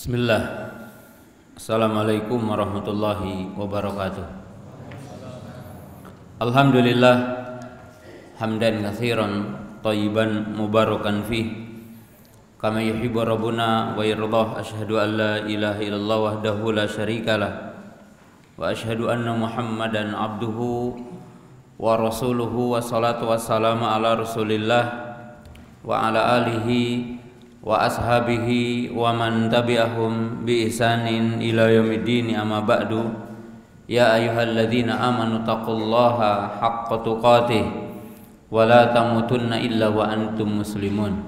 Bismillah. Assalamualaikum warahmatullahi wabarakatuh. Alhamdulillah hamdan katsiran thayyiban mubarakan fih kama yuhibbu rabbuna wa yardah. Asyhadu an la ilaha illallah wahdahu la syarikalah wa asyhadu anna Muhammadan abduhu wa rasuluhu wa salatu wassalamu ala Rasulillah wa ala alihi wa ashabihi wa man tabi'ahum bi ihsanin ila yaumiddin. Amma ba'du. Ya ayyuhalladzina amanu taqullaha haqqa tuqatih wa la tamutunna illa wa antum muslimun.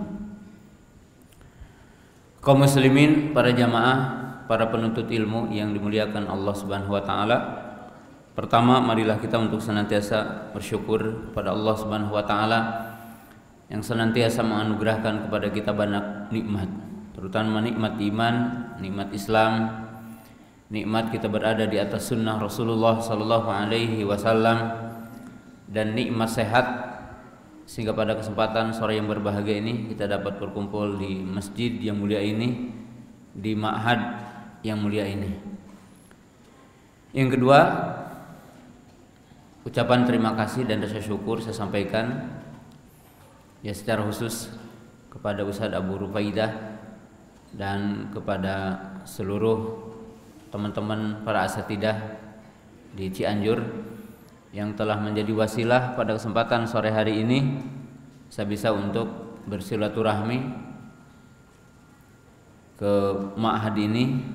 Kaum muslimin, para jamaah, para penuntut ilmu yang dimuliakan Allah Subhanahu wa taala. Pertama, marilah kita untuk senantiasa bersyukur pada Allah Subhanahu wa taala yang senantiasa menganugerahkan kepada kita banyak nikmat, terutama nikmat iman, nikmat Islam, nikmat kita berada di atas sunnah Rasulullah sallallahu alaihi wasallam, dan nikmat sehat sehingga pada kesempatan sore yang berbahagia ini kita dapat berkumpul di masjid yang mulia ini, di ma'had yang mulia ini. Yang kedua, ucapan terima kasih dan rasa syukur saya sampaikan ya secara khusus kepada Ustadz Abu Rufaidah dan kepada seluruh teman-teman para asatidah di Cianjur yang telah menjadi wasilah pada kesempatan sore hari ini saya bisa untuk bersilaturahmi ke ma'had ini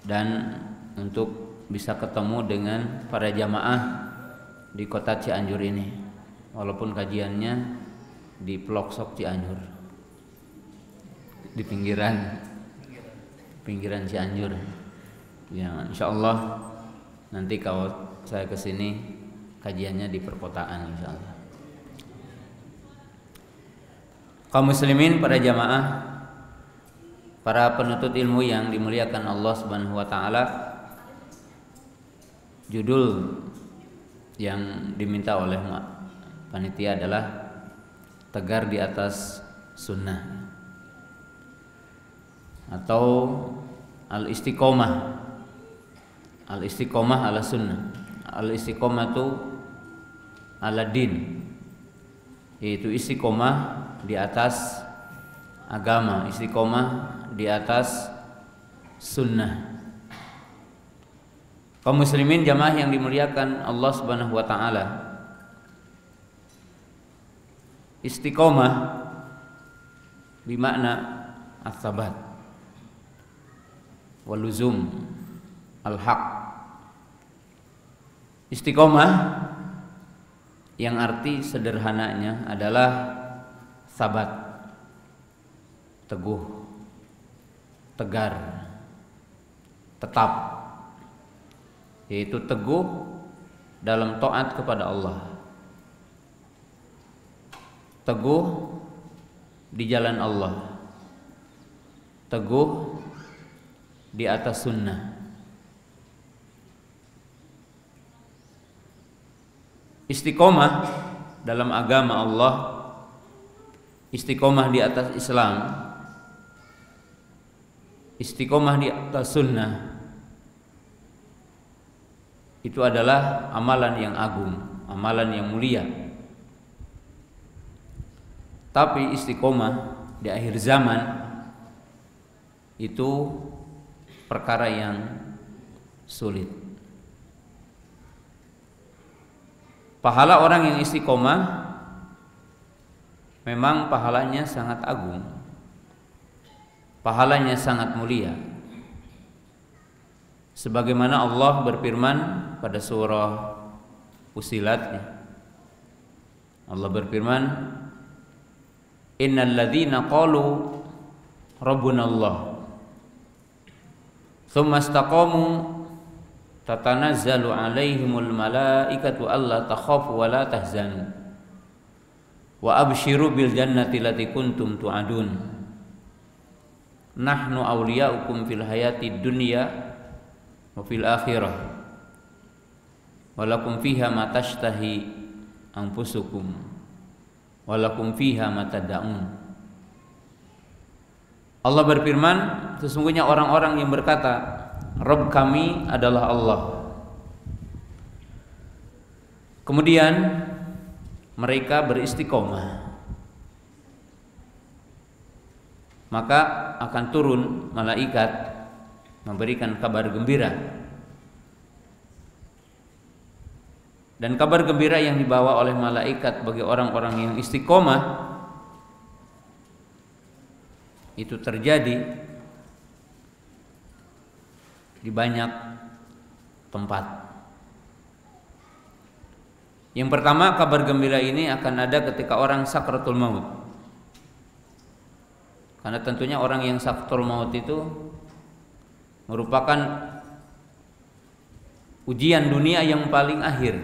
dan untuk bisa ketemu dengan para jamaah di kota Cianjur ini, walaupun kajiannya di pelosok Cianjur, di pinggiran Cianjur. Ya, insyaallah nanti kalau saya kesini kajiannya di perkotaan insyaallah. Kaum muslimin, para jamaah, para penuntut ilmu yang dimuliakan Allah Subhanahu wa taala, judul yang diminta oleh panitia adalah tegar di atas sunnah atau al-istiqomah. Al-istiqomah ala sunnah. Al-istiqomatu ala din, yaitu istiqomah di atas agama, istiqomah di atas sunnah. Kaum muslimin jamaah yang dimuliakan Allah Subhanahu wa taala, istiqomah bermakna as-sabat wal luzum al-haq. Istiqomah yang arti sederhananya adalah sabat, teguh, tegar, tetap, yaitu teguh dalam taat kepada Allah, teguh di jalan Allah, teguh di atas sunnah. Istiqomah dalam agama Allah, istiqomah di atas Islam, istiqomah di atas sunnah, itu adalah amalan yang agung, amalan yang mulia. Tapi istiqomah di akhir zaman itu perkara yang sulit. Pahala orang yang istiqomah memang pahalanya sangat agung, pahalanya sangat mulia. Sebagaimana Allah berfirman pada surah Fussilat, Allah berfirman, innal ladzina qalu rabbunallah tsumma istaqamu tatanazzalu alaihimul malaikatu alla takhafu wa la tahzanu wa abshiru bil jannati allati kuntum tu'adun nahnu awliyaukum fil hayatid dunya wa fil akhirah walakum fiha ma tashtahi anfusukum walakum fiha ma tad'un. Allah berfirman, sesungguhnya orang-orang yang berkata, Rabb kami adalah Allah. Kemudian mereka beristiqomah, maka akan turun malaikat memberikan kabar gembira. Dan kabar gembira yang dibawa oleh malaikat bagi orang-orang yang istiqomah itu terjadi di banyak tempat. Yang pertama, kabar gembira ini akan ada ketika orang sakratul maut. Karena tentunya orang yang sakratul maut itu merupakan ujian dunia yang paling akhir.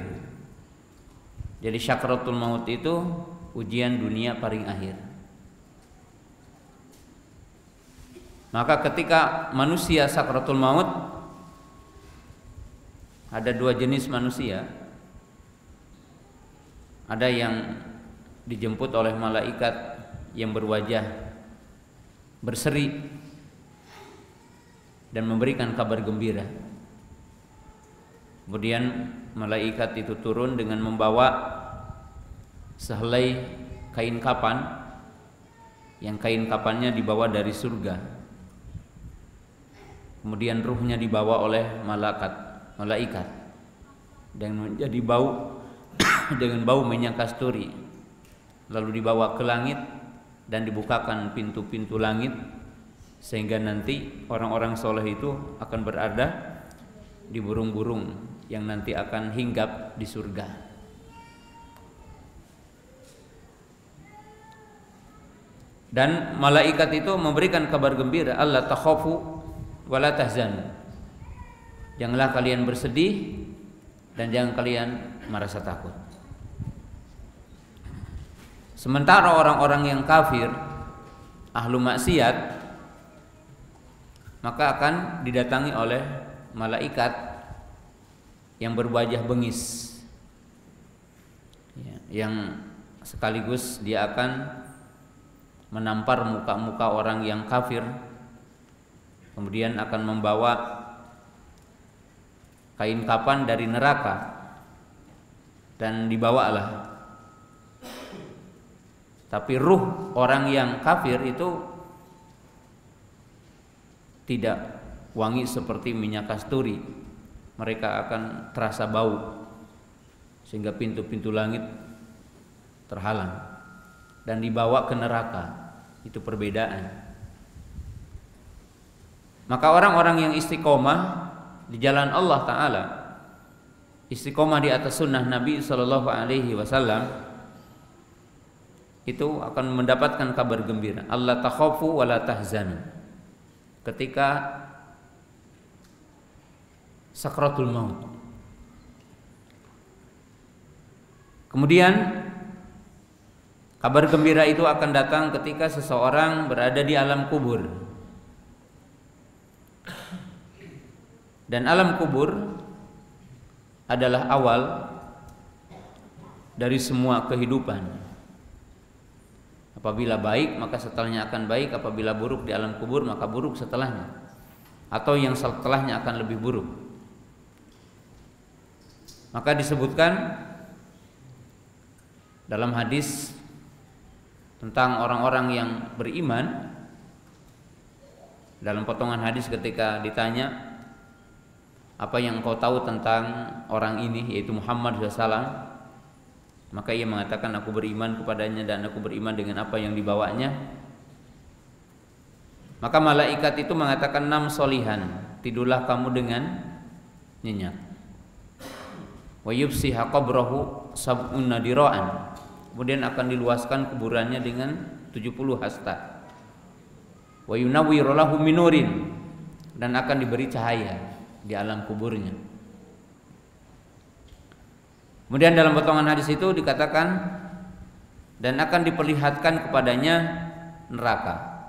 Jadi sakratul maut itu ujian dunia paling akhir. Maka ketika manusia sakratul maut, ada dua jenis manusia. Ada yang dijemput oleh malaikat yang berwajah berseri dan memberikan kabar gembira. Kemudian malaikat itu turun dengan membawa sehelai kain kapan, yang kain kapannya dibawa dari surga. Kemudian ruhnya dibawa oleh malaikat dan menjadi bau dengan bau minyak kasturi, lalu dibawa ke langit dan dibukakan pintu-pintu langit, sehingga nanti orang-orang soleh itu akan berada di burung-burung yang nanti akan hinggap di surga. Dan malaikat itu memberikan kabar gembira, Allah takhafu wala tahzanu. Janganlah kalian bersedih dan jangan kalian merasa takut. Sementara orang-orang yang kafir, ahlu maksiat, maka akan didatangi oleh malaikat yang berwajah bengis, yang sekaligus dia akan menampar muka-muka orang yang kafir, kemudian akan membawa kain kapan dari neraka dan dibawalah. Tapi ruh orang yang kafir itu tidak wangi seperti minyak kasturi. Mereka akan terasa bau sehingga pintu-pintu langit terhalang dan dibawa ke neraka. Itu perbedaan. Maka orang-orang yang istiqomah di jalan Allah Ta'ala, istiqomah di atas sunnah Nabi Sallallahu Alaihi Wasallam, itu akan mendapatkan kabar gembira. Allah takhafu wa la tahzanu. Ketika sakratul maut. Kemudian kabar gembira itu akan datang ketika seseorang berada di alam kubur. Dan alam kubur adalah awal dari semua kehidupan. Apabila baik maka setelahnya akan baik, apabila buruk di alam kubur maka buruk setelahnya, atau yang setelahnya akan lebih buruk. Maka disebutkan dalam hadis tentang orang-orang yang beriman, dalam potongan hadis ketika ditanya, apa yang kau tahu tentang orang ini, yaitu Muhammad SAW, maka ia mengatakan, aku beriman kepadanya dan aku beriman dengan apa yang dibawanya. Maka malaikat itu mengatakan, nam solihan, tidurlah kamu dengan nyenyak. Wa yufsiha qabrahu sab'una dira'an, kemudian akan diluaskan kuburannya dengan 70 hasta. Wa yunawwiru lahu minurin, dan akan diberi cahaya di alam kuburnya. Kemudian dalam potongan hadis itu dikatakan, dan akan diperlihatkan kepadanya neraka.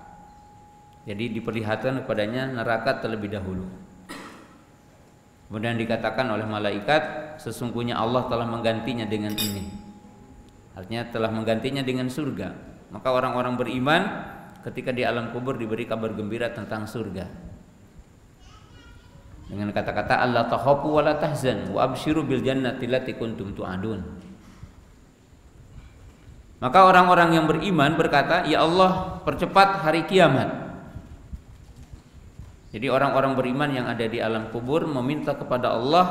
Jadi diperlihatkan kepadanya neraka terlebih dahulu. Kemudian dikatakan oleh malaikat, sesungguhnya Allah telah menggantinya dengan ini. Artinya telah menggantinya dengan surga. Maka orang-orang beriman ketika di alam kubur diberi kabar gembira tentang surga dengan kata-kata alla takhafu wa la tahzan wa absyiru bil jannati allati kuntum tu'adun. Maka orang-orang yang beriman berkata, ya Allah, percepat hari kiamat. Jadi orang-orang beriman yang ada di alam kubur meminta kepada Allah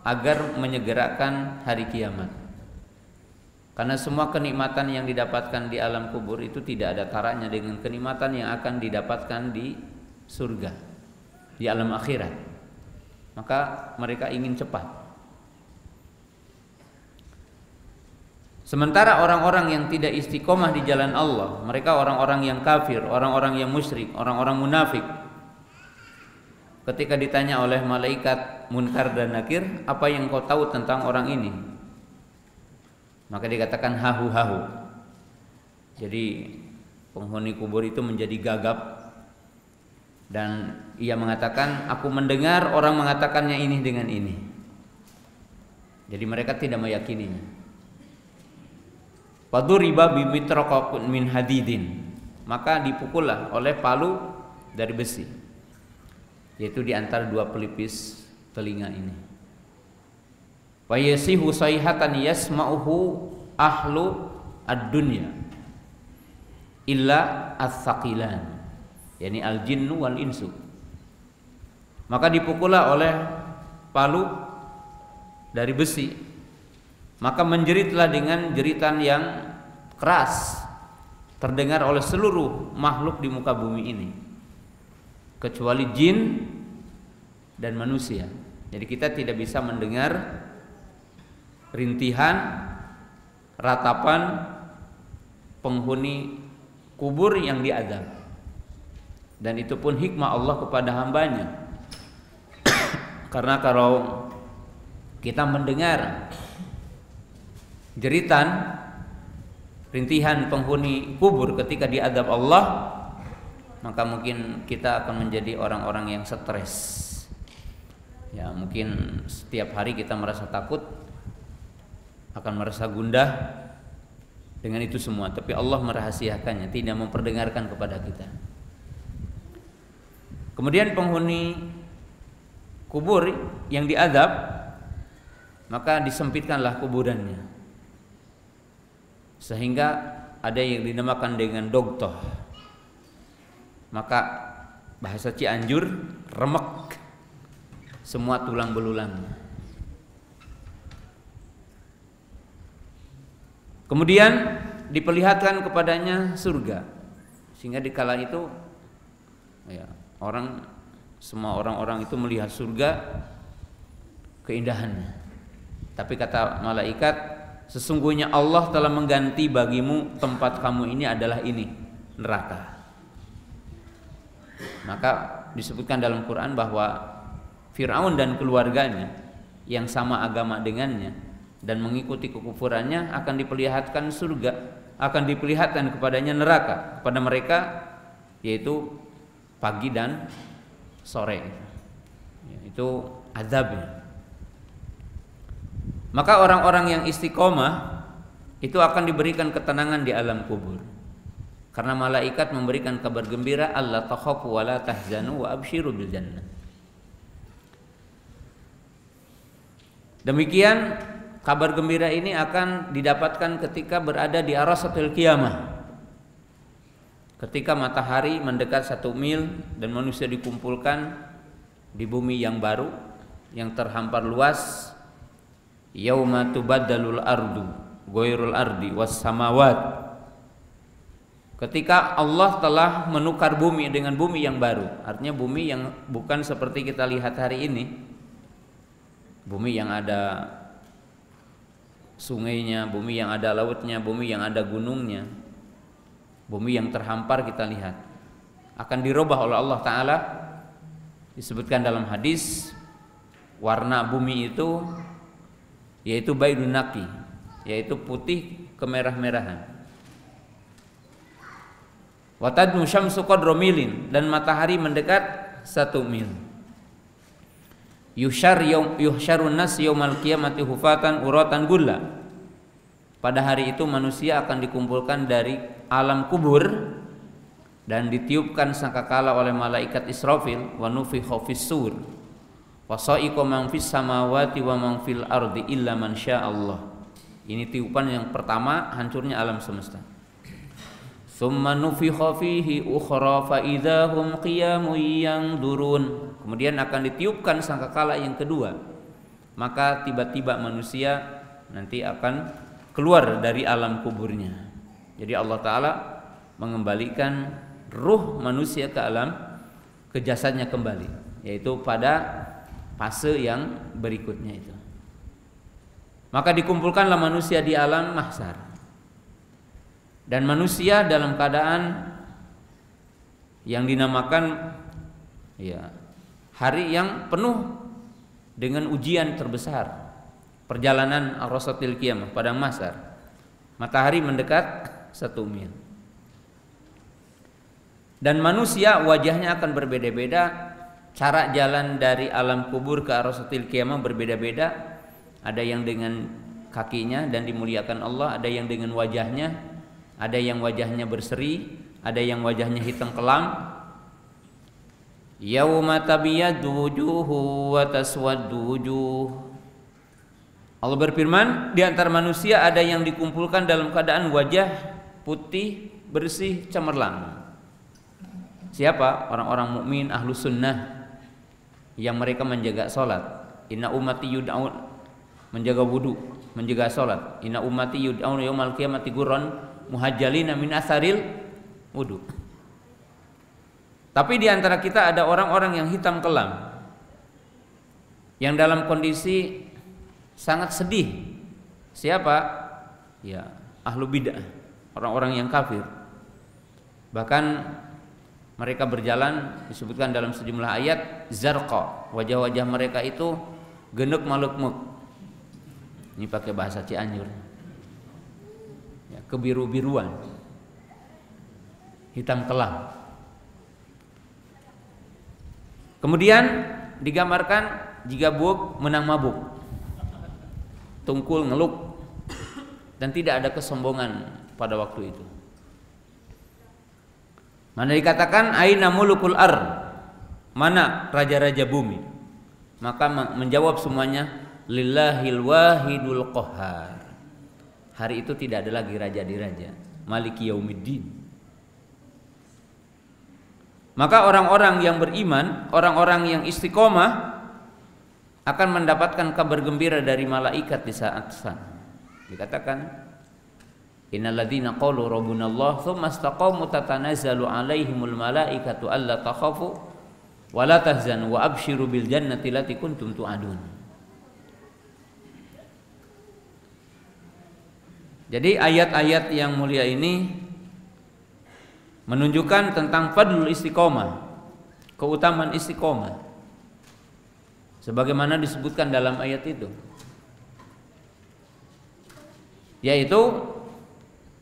agar menyegerakan hari kiamat. Karena semua kenikmatan yang didapatkan di alam kubur itu tidak ada taranya dengan kenikmatan yang akan didapatkan di surga, di alam akhirat. Maka mereka ingin cepat. Sementara orang-orang yang tidak istiqomah di jalan Allah, mereka orang-orang yang kafir, orang-orang yang musyrik, orang-orang munafik, ketika ditanya oleh malaikat Munkar dan Nakir, apa yang kau tahu tentang orang ini? Maka dikatakan hahu-hahu. Jadi penghuni kubur itu menjadi gagap dan ia mengatakan, aku mendengar orang mengatakannya ini dengan ini. Jadi mereka tidak meyakininya. Faduriba bimitraqaqun min hadidin, maka dipukullah oleh palu dari besi, yaitu di antara dua pelipis telinga ini. Wa yasihu sayhatan yasma'uhu ahlu ad-dunya illa as-saqilan, yakni al-jinnu wal insu. Maka dipukullah oleh palu dari besi, maka menjeritlah dengan jeritan yang keras, terdengar oleh seluruh makhluk di muka bumi ini kecuali jin dan manusia. Jadi kita tidak bisa mendengar rintihan, ratapan penghuni kubur yang diazab. Dan itu pun hikmah Allah kepada hambanya. Karena kalau kita mendengar jeritan, rintihan penghuni kubur ketika diazab Allah, maka mungkin kita akan menjadi orang-orang yang stres. Ya, mungkin setiap hari kita merasa takut, akan merasa gundah dengan itu semua, tapi Allah merahasiakannya, tidak memperdengarkan kepada kita. Kemudian penghuni kubur yang diazab, maka disempitkanlah kuburannya, sehingga ada yang dinamakan dengan dogtoh. Maka bahasa Cianjur, remek semua tulang belulangnya. Kemudian diperlihatkan kepadanya surga, sehingga di kala itu ya, semua orang-orang itu melihat surga, keindahannya. Tapi kata malaikat, sesungguhnya Allah telah mengganti bagimu tempat kamu ini adalah ini, neraka. Maka disebutkan dalam Quran bahwa Fir'aun dan keluarganya yang sama agama dengannya dan mengikuti kekufurannya akan diperlihatkan surga, akan diperlihatkan kepadanya neraka kepada mereka, yaitu pagi dan sore. Itu azabnya. Maka orang-orang yang istiqomah itu akan diberikan ketenangan di alam kubur, karena malaikat memberikan kabar gembira, alla takhafu wa la tahzanu wa absyiru bil jannah. Demikian kabar gembira ini akan didapatkan ketika berada di arasatul qiyamah, ketika matahari mendekat 1 mil dan manusia dikumpulkan di bumi yang baru yang terhampar luas. Yauma tubaddalul ardu ghairul ardi was samawat, ketika Allah telah menukar bumi dengan bumi yang baru, artinya bumi yang bukan seperti kita lihat hari ini, bumi yang ada sungainya, bumi yang ada lautnya, bumi yang ada gunungnya, bumi yang terhampar kita lihat, akan dirubah oleh Allah Ta'ala. Disebutkan dalam hadis, warna bumi itu yaitu baydun naqi, yaitu putih kemerah-merahan. Wa tadnu syamsu qadra milin, dan matahari mendekat 1 mil. Yuhsyarun nas yaumal qiyamati hufatan uratan gulla. Pada hari itu manusia akan dikumpulkan dari alam kubur dan ditiupkan sangkakala oleh malaikat Israfil, wa nufikha fis-sur wa sa'iqa man fis samawati wa man fil ardi illa man sya'allah. Ini tiupan yang pertama hancurnya alam semesta. Tsumma nufikha fihi ukhra fa idzahum qiyamun yanzurun. Kemudian akan ditiupkan sangkakala yang kedua, maka tiba-tiba manusia nanti akan keluar dari alam kuburnya. Jadi Allah Ta'ala mengembalikan ruh manusia ke jasadnya kembali, yaitu pada fase yang berikutnya itu. Maka dikumpulkanlah manusia di alam mahsyar, dan manusia dalam keadaan yang dinamakan hari yang penuh dengan ujian terbesar, perjalanan ar-rasatil qiyamah, padang mahsyar. Matahari mendekat 1 mil. Dan manusia wajahnya akan berbeda-beda, cara jalan dari alam kubur ke ar-rasatil qiyamah berbeda-beda. Ada yang dengan kakinya dan dimuliakan Allah, ada yang dengan wajahnya, ada yang wajahnya berseri, ada yang wajahnya hitam kelam. Yauma tabyaddu wujuhu wa taswaddu wujuh. Allah berfirman, di antara manusia ada yang dikumpulkan dalam keadaan wajah putih, bersih, cemerlang. Siapa? Orang-orang mukmin ahlu sunnah yang mereka menjaga salat. Inna ummati yud'aun, menjaga wudu, menjaga salat. Inna ummati yud'aun yaumal qiyamati gurran muhajjalina min asaril wudu. Tapi di antara kita ada orang-orang yang hitam kelam, yang dalam kondisi sangat sedih. Siapa? Ya, ahlu bid'ah, orang-orang yang kafir. Bahkan mereka berjalan, disebutkan dalam sejumlah ayat, zarqa, wajah-wajah mereka itu genuk malukmuk. Ini pakai bahasa Cianjur, ya, kebiru-biruan, hitam kelam. Kemudian digambarkan jika buuk menang mabuk, tungkul ngeluk, dan tidak ada kesombongan pada waktu itu. Mana dikatakan aina mulukul ar, mana raja-raja bumi? Maka menjawab semuanya, lillahil wahidul qahhar. Hari itu tidak ada lagi raja di raja, maliki yaumiddin. Maka orang-orang yang beriman, orang-orang yang istiqomah akan mendapatkan kabar gembira dari malaikat di saat sana. Dikatakan, innal ladzina qalu rabbunallah tsumma istaqamu tatanazzalu alaihimul malaikatu alla takhafu wa la tahzanu wa abshiru bil jannati allati kuntum tu'adun. Jadi ayat-ayat yang mulia ini menunjukkan tentang fadlul istiqomah, keutamaan istiqomah, sebagaimana disebutkan dalam ayat itu, yaitu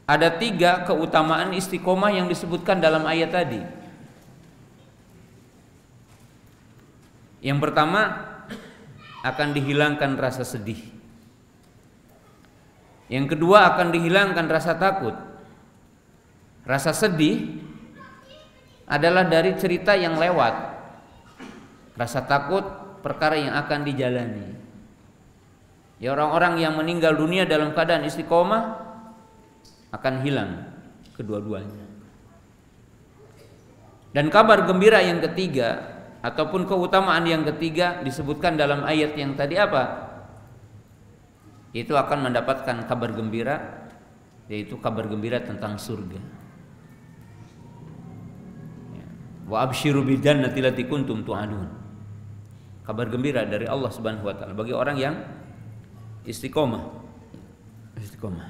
ada 3 keutamaan istiqomah yang disebutkan dalam ayat tadi. Yang pertama, akan dihilangkan rasa sedih. Yang kedua, akan dihilangkan rasa takut. Rasa sedih adalah dari cerita yang lewat. Rasa takut perkara yang akan dijalani. Ya, orang-orang yang meninggal dunia dalam keadaan istiqomah akan hilang kedua-duanya. Dan kabar gembira yang ketiga ataupun keutamaan yang ketiga disebutkan dalam ayat yang tadi apa? Itu akan mendapatkan kabar gembira, yaitu kabar gembira tentang surga. Wa absyiru bil jannati allati kuntum tu'adun. Kabar gembira dari Allah Subhanahu wa taala bagi orang yang istiqomah. Istiqomah.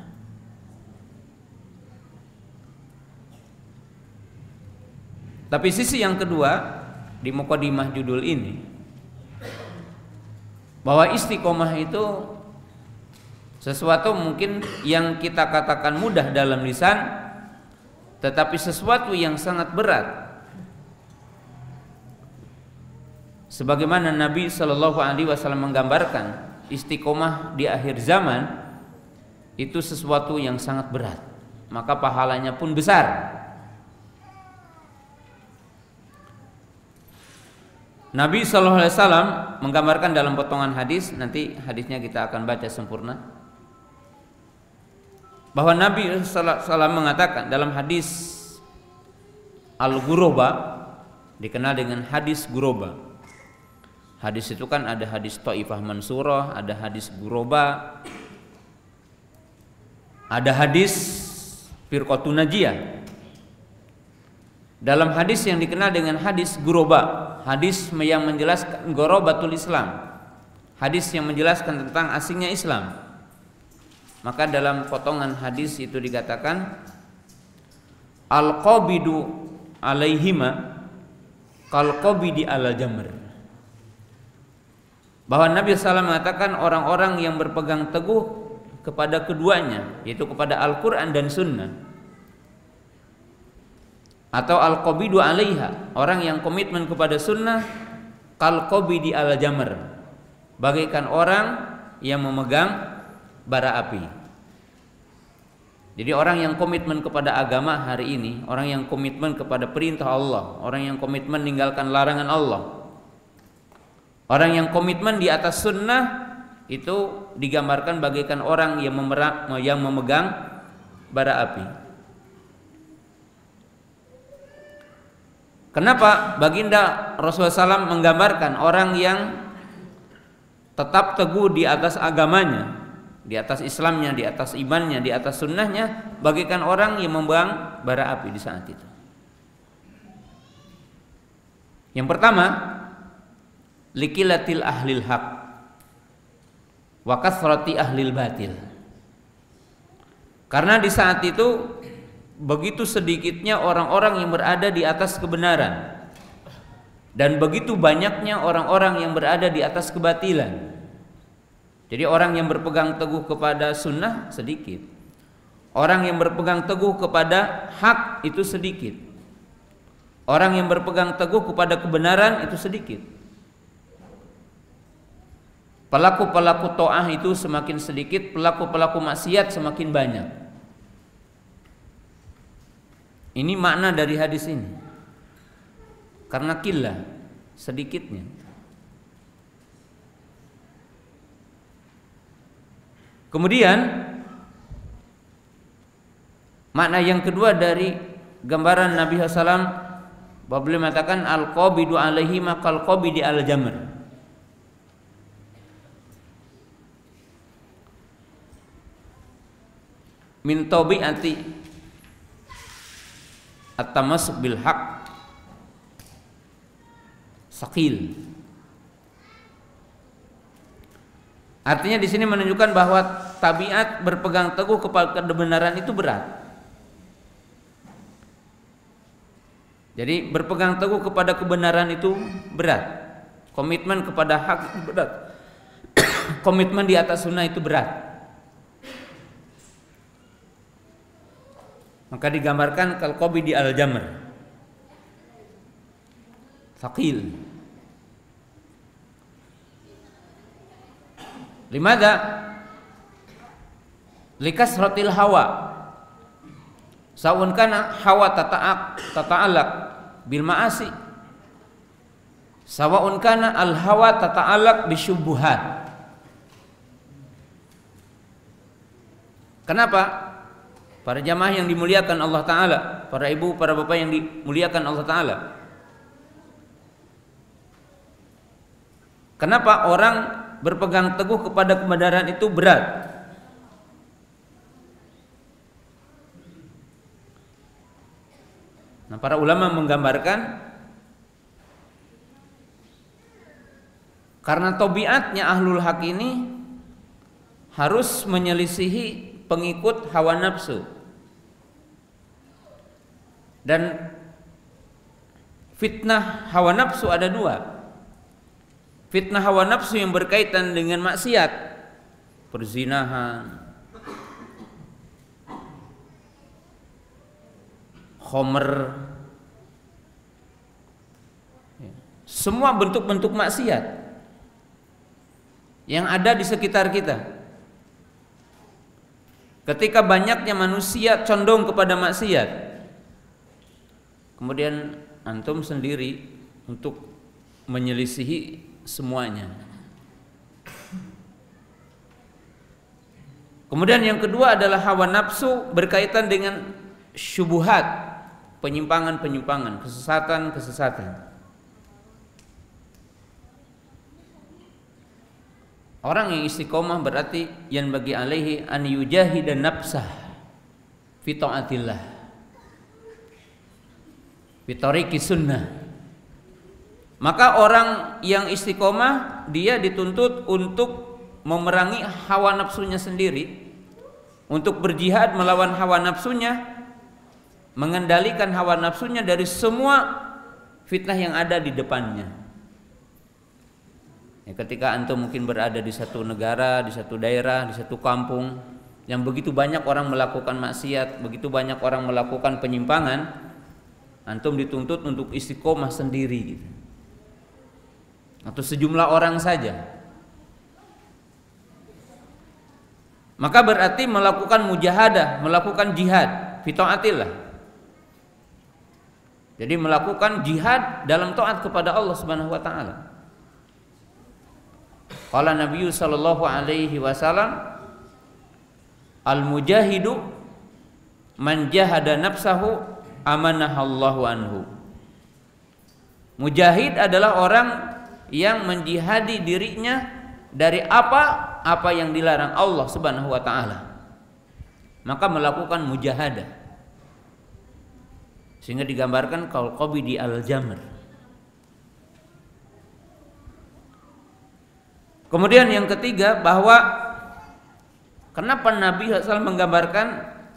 Tapi sisi yang kedua di mukadimah judul ini, bahwa istiqomah itu sesuatu mungkin yang kita katakan mudah dalam lisan, tetapi sesuatu yang sangat berat. Sebagaimana Nabi Shallallahu Alaihi Wasallam menggambarkan, istiqomah di akhir zaman itu sesuatu yang sangat berat, maka pahalanya pun besar. Nabi Shallallahu Alaihi Wasallam menggambarkan dalam potongan hadis, nanti hadisnya kita akan baca sempurna, bahwa Nabi Sallallahu Alaihi Wasallam mengatakan dalam hadis Al-Ghuraba, dikenal dengan hadis Ghuraba. Hadis itu kan ada hadis Thaifah Mansurah, ada hadis Ghuraba, ada hadis Firqatun Najiyah. Dalam hadis yang dikenal dengan hadis Ghuraba, hadis yang menjelaskan ghurabatul Islam, hadis yang menjelaskan tentang asingnya Islam, maka dalam potongan hadis itu dikatakan al-qabidu alaihima kal qabidi ala jamr, bahwa Nabi SAW mengatakan orang-orang yang berpegang teguh kepada keduanya, yaitu kepada Al-Quran dan Sunnah, atau al-qabidu alaiha, orang yang komitmen kepada sunnah, kal qabidi ala jamr, bagaikan orang yang memegang bara api. Jadi orang yang komitmen kepada agama hari ini, orang yang komitmen kepada perintah Allah, orang yang komitmen meninggalkan larangan Allah, orang yang komitmen di atas sunnah, itu digambarkan bagaikan orang yang memegang bara api. Kenapa baginda Rasulullah SAW menggambarkan orang yang tetap teguh di atas agamanya, di atas Islamnya, di atas imannya, di atas sunnahnya, bagaikan orang yang memegang bara api di saat itu. Yang pertama, likilatil ahlil haq wa kasrati ahlil batil. Karena di saat itu begitu sedikitnya orang-orang yang berada di atas kebenaran, dan begitu banyaknya orang-orang yang berada di atas kebatilan. Jadi orang yang berpegang teguh kepada sunnah sedikit, orang yang berpegang teguh kepada hak itu sedikit, orang yang berpegang teguh kepada kebenaran itu sedikit. Pelaku-pelaku ta'ah itu semakin sedikit, pelaku-pelaku maksiat semakin banyak. Ini makna dari hadis ini. Karena qillah, sedikitnya. Kemudian makna yang kedua dari gambaran Nabi SAW, bahwa beliau mengatakan al-qabidu alaihi makal qabidi al jamr. Min tabi'ati at-tamassuk bil haq saqil. Artinya di sini menunjukkan bahwa tabiat berpegang teguh kepada kebenaran itu berat. Jadi berpegang teguh kepada kebenaran itu berat. Komitmen kepada hak itu berat. Komitmen di atas sunnah itu berat. Maka digambarkan kal qabidi al jamr, thaqil. Limadha? Likasratil hawa. Sawun kana hawa tata'allaq bil ma'asi, sawaun kana al hawa tata'allaq bisyubuhat. Kenapa? Para jamaah yang dimuliakan Allah Ta'ala, para ibu, para bapak yang dimuliakan Allah Ta'ala, kenapa orang berpegang teguh kepada kebenaran itu berat? Nah, para ulama menggambarkan karena tabiatnya ahlul haq ini harus menyelisihi pengikut hawa nafsu. Dan fitnah hawa nafsu ada dua. Fitnah hawa nafsu yang berkaitan dengan maksiat, perzinahan, khomer, semua bentuk-bentuk maksiat yang ada di sekitar kita. Ketika banyaknya manusia condong kepada maksiat, kemudian antum sendiri untuk menyelisihi semuanya. Kemudian yang kedua adalah hawa nafsu berkaitan dengan syubhat, penyimpangan-penyimpangan, kesesatan-kesesatan. Orang yang istiqomah berarti yang bagi alaihi an yujahidan nafsah fi taatillah, fi tariqi sunnah. Maka orang yang istiqomah dia dituntut untuk memerangi hawa nafsunya sendiri, untuk berjihad melawan hawa nafsunya, mengendalikan hawa nafsunya dari semua fitnah yang ada di depannya. Ya, ketika antum mungkin berada di satu negara, di satu daerah, di satu kampung yang begitu banyak orang melakukan maksiat, begitu banyak orang melakukan penyimpangan, antum dituntut untuk istiqomah sendiri gitu. Atau sejumlah orang saja. Maka berarti melakukan mujahadah, melakukan jihad fi taatillah. Jadi melakukan jihad dalam taat kepada Allah Subhanahu wa taala. Qala Nabi sallallahu alaihi wasallam, al-mujahidu man jahada nafsahu amanahallahu anhu. Mujahid adalah orang yang menjihadi dirinya dari apa yang dilarang Allah Subhanahu wa taala. Maka melakukan mujahadah. Sehingga digambarkan kal qabidi al-jamr. Kemudian yang ketiga, bahwa kenapa Nabi SAW menggambarkan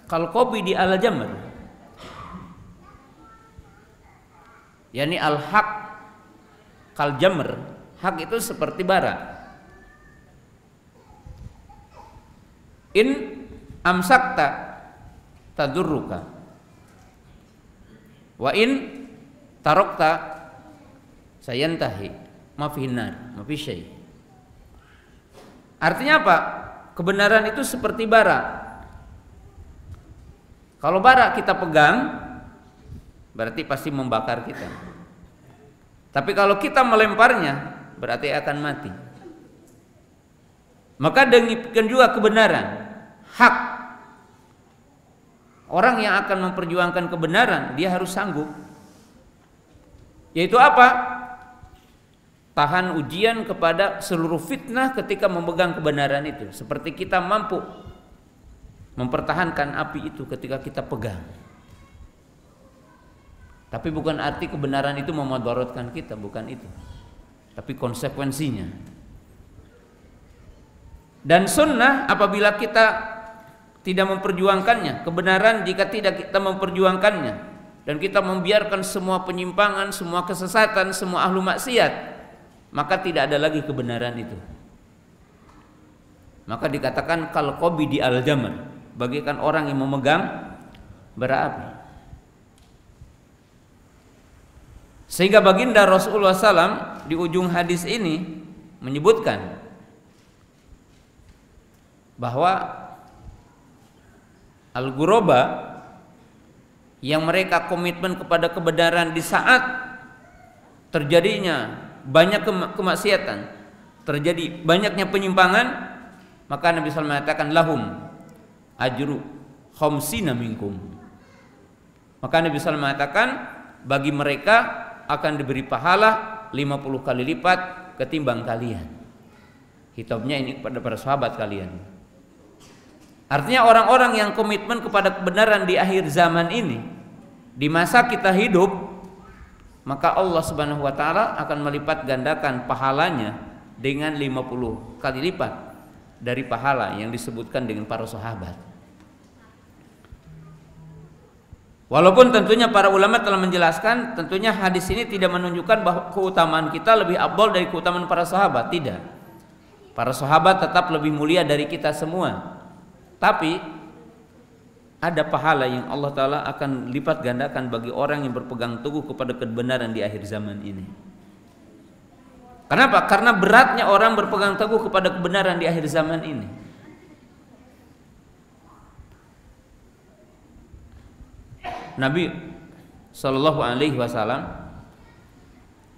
kal qabidi al-jamr, yakni al-haq kal jamr. Hak itu seperti bara. In amsakta tadurruka wa in tarokta sayantahi ma fihin nar ma fi syai'. Artinya apa? Kebenaran itu seperti bara. Kalau bara kita pegang, berarti pasti membakar kita. Tapi kalau kita melemparnya, berarti akan mati. Maka demikian juga kebenaran, hak. Orang yang akan memperjuangkan kebenaran, dia harus sanggup. Yaitu apa? Tahan ujian kepada seluruh fitnah ketika memegang kebenaran itu. Seperti kita mampu mempertahankan api itu ketika kita pegang. Tapi bukan arti kebenaran itu memudaratkan kita, bukan itu. Tapi konsekuensinya. Dan sunnah apabila kita tidak memperjuangkannya, kebenaran jika tidak kita memperjuangkannya, dan kita membiarkan semua penyimpangan, semua kesesatan, semua ahlu maksiat, maka tidak ada lagi kebenaran itu. Maka dikatakan kal qabidi al-jamr, bagaikan orang yang memegang bara api. Sehingga baginda Rasulullah SAW di ujung hadis ini menyebutkan bahwa al-ghuraba yang mereka komitmen kepada kebenaran di saat terjadinya banyak kemaksiatan, terjadi banyaknya penyimpangan, maka Nabi SAW mengatakan lahum ajru khamsina minkum. Maka Nabi SAW mengatakan bagi mereka akan diberi pahala 50 kali lipat ketimbang kalian. Hitabnya ini kepada para sahabat kalian. Artinya orang-orang yang komitmen kepada kebenaran di akhir zaman ini, di masa kita hidup, maka Allah Subhanahu wa taala akan melipat gandakan pahalanya dengan 50 kali lipat dari pahala yang disebutkan dengan para sahabat. Walaupun tentunya para ulama telah menjelaskan, tentunya hadis ini tidak menunjukkan bahwa keutamaan kita lebih afdal dari keutamaan para sahabat, tidak. Para sahabat tetap lebih mulia dari kita semua. Tapi ada pahala yang Allah Ta'ala akan lipat gandakan bagi orang yang berpegang teguh kepada kebenaran di akhir zaman ini. Kenapa? Karena beratnya orang berpegang teguh kepada kebenaran di akhir zaman ini. Nabi Sallallahu Alaihi Wasallam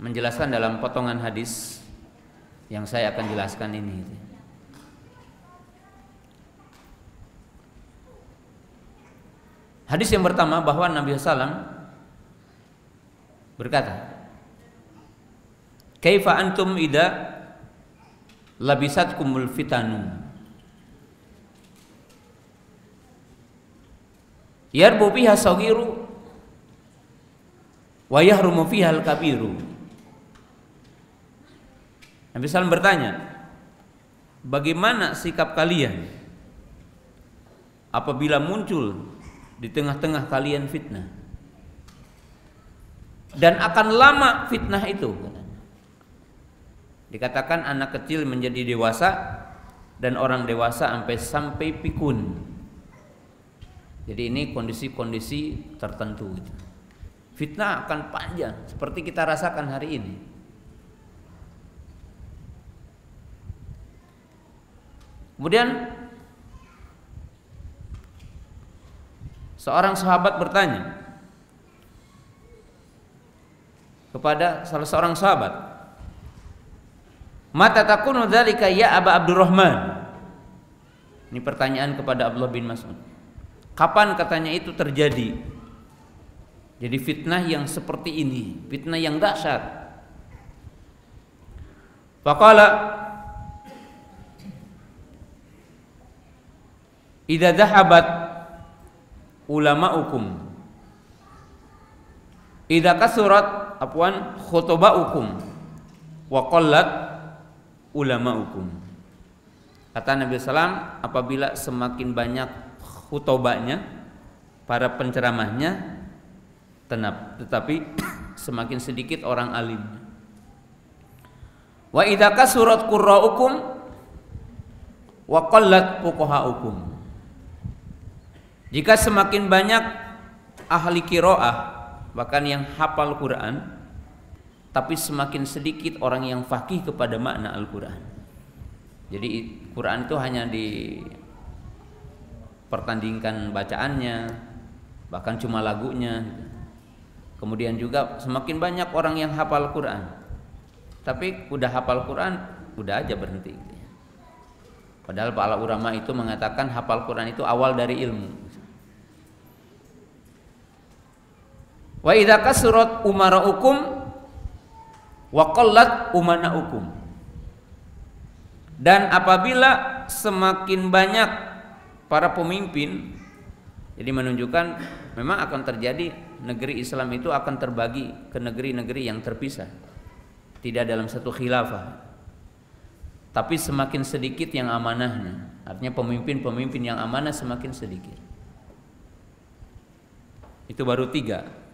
menjelaskan dalam potongan hadis yang saya akan jelaskan ini. Hadis yang pertama bahwa Nabi SAW berkata, "Kaifa antum idza labisatkumul fitanu yarbu fiha saghiru wa yahrumu fiha al-kabiru." Nabi SAW bertanya, bagaimana sikap kalian apabila muncul di tengah-tengah kalian fitnah, dan akan lama fitnah itu. Dikatakan anak kecil menjadi dewasa dan orang dewasa sampai pikun. Jadi ini kondisi-kondisi tertentu. Fitnah akan panjang seperti kita rasakan hari ini. Kemudian seorang sahabat bertanya kepada salah seorang sahabat, "Mata takunu dzalika ya Aba Abdurrahman?" Ini pertanyaan kepada Abdullah bin Mas'ud. Kapan katanya itu terjadi? Jadi fitnah yang seperti ini, fitnah yang dahsyat. Faqala, "Idza dhahabat ulama'ukum, idza kasurat khutba'ukum wa qallat ulama'ukum." Kata Nabi SAW, apabila semakin banyak khutbahnya, para penceramahnya, tetapi semakin sedikit orang alim. Wa idza kasurat qurra'ukum wa qallat fuqaha'ukum. Jika semakin banyak ahli qiraah, bahkan yang hafal Quran, tapi semakin sedikit orang yang faqih kepada makna Al-Quran. Jadi Quran itu hanya dipertandingkan bacaannya, bahkan cuma lagunya. Kemudian juga semakin banyak orang yang hafal Quran, tapi udah hafal Quran udah aja berhenti. Padahal para ulama itu mengatakan hafal Quran itu awal dari ilmu. Wa idza kasurat umara'ukum wa qallat umana'ukum. Dan apabila semakin banyak para pemimpin, jadi menunjukkan memang akan terjadi negeri Islam itu akan terbagi ke negeri-negeri yang terpisah, tidak dalam satu khilafah. Tapi semakin sedikit yang amanahnya, artinya pemimpin-pemimpin yang amanah semakin sedikit. Itu baru 3.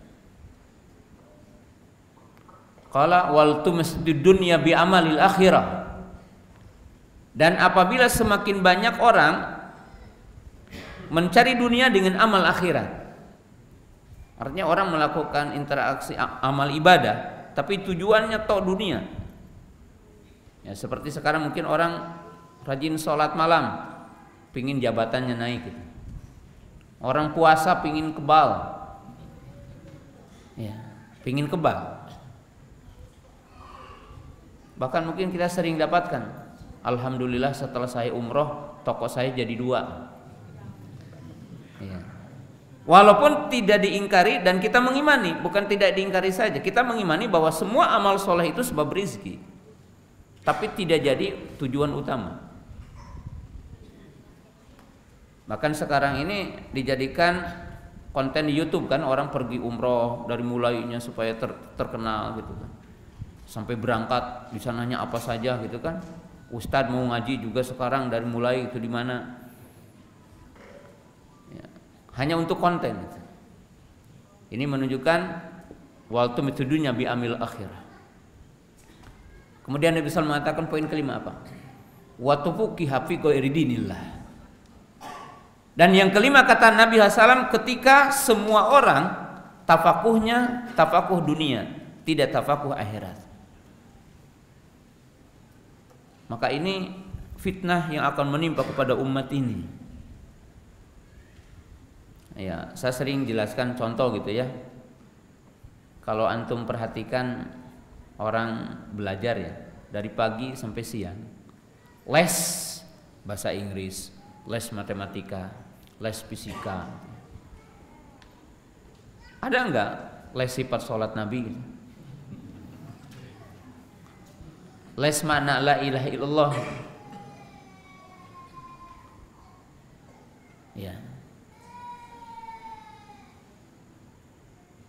Qala wal tumsidud dunya bi amalil akhirah. Dan apabila semakin banyak orang mencari dunia dengan amal akhirat, artinya orang melakukan interaksi amal ibadah, tapi tujuannya toh dunia. Ya, seperti sekarang mungkin orang rajin sholat malam, pingin jabatannya naik gitu. Orang puasa pingin kebal, ya, pingin kebal. Bahkan mungkin kita sering dapatkan, alhamdulillah setelah saya umroh, toko saya jadi 2. Ya. Walaupun tidak diingkari dan kita mengimani, bukan tidak diingkari saja, kita mengimani bahwa semua amal soleh itu sebab rizki, tapi tidak jadi tujuan utama. Bahkan sekarang ini dijadikan konten di YouTube kan, orang pergi umroh dari mulainya supaya terkenal gitu kan, sampai berangkat di sananya apa saja gitu kan. Ustadz mau ngaji juga sekarang dari mulai itu di mana, ya, hanya untuk konten. Ini menunjukkan wal tumitudunya bi amil akhirah. Kemudian Nabi SAW mengatakan poin kelima apa? Wa tufuqi hafi qairidinillah. Dan yang kelima kata Nabi SAW, ketika semua orang tafakuhnya tafakuh dunia, tidak tafakuh akhirat, maka ini fitnah yang akan menimpa kepada umat ini. Ya, saya sering jelaskan contoh gitu ya. Kalau antum perhatikan orang belajar ya, dari pagi sampai siang, les bahasa Inggris, les matematika, les fisika. Ada enggak les sifat sholat Nabi? Les makna la ilaha illallah. Ya.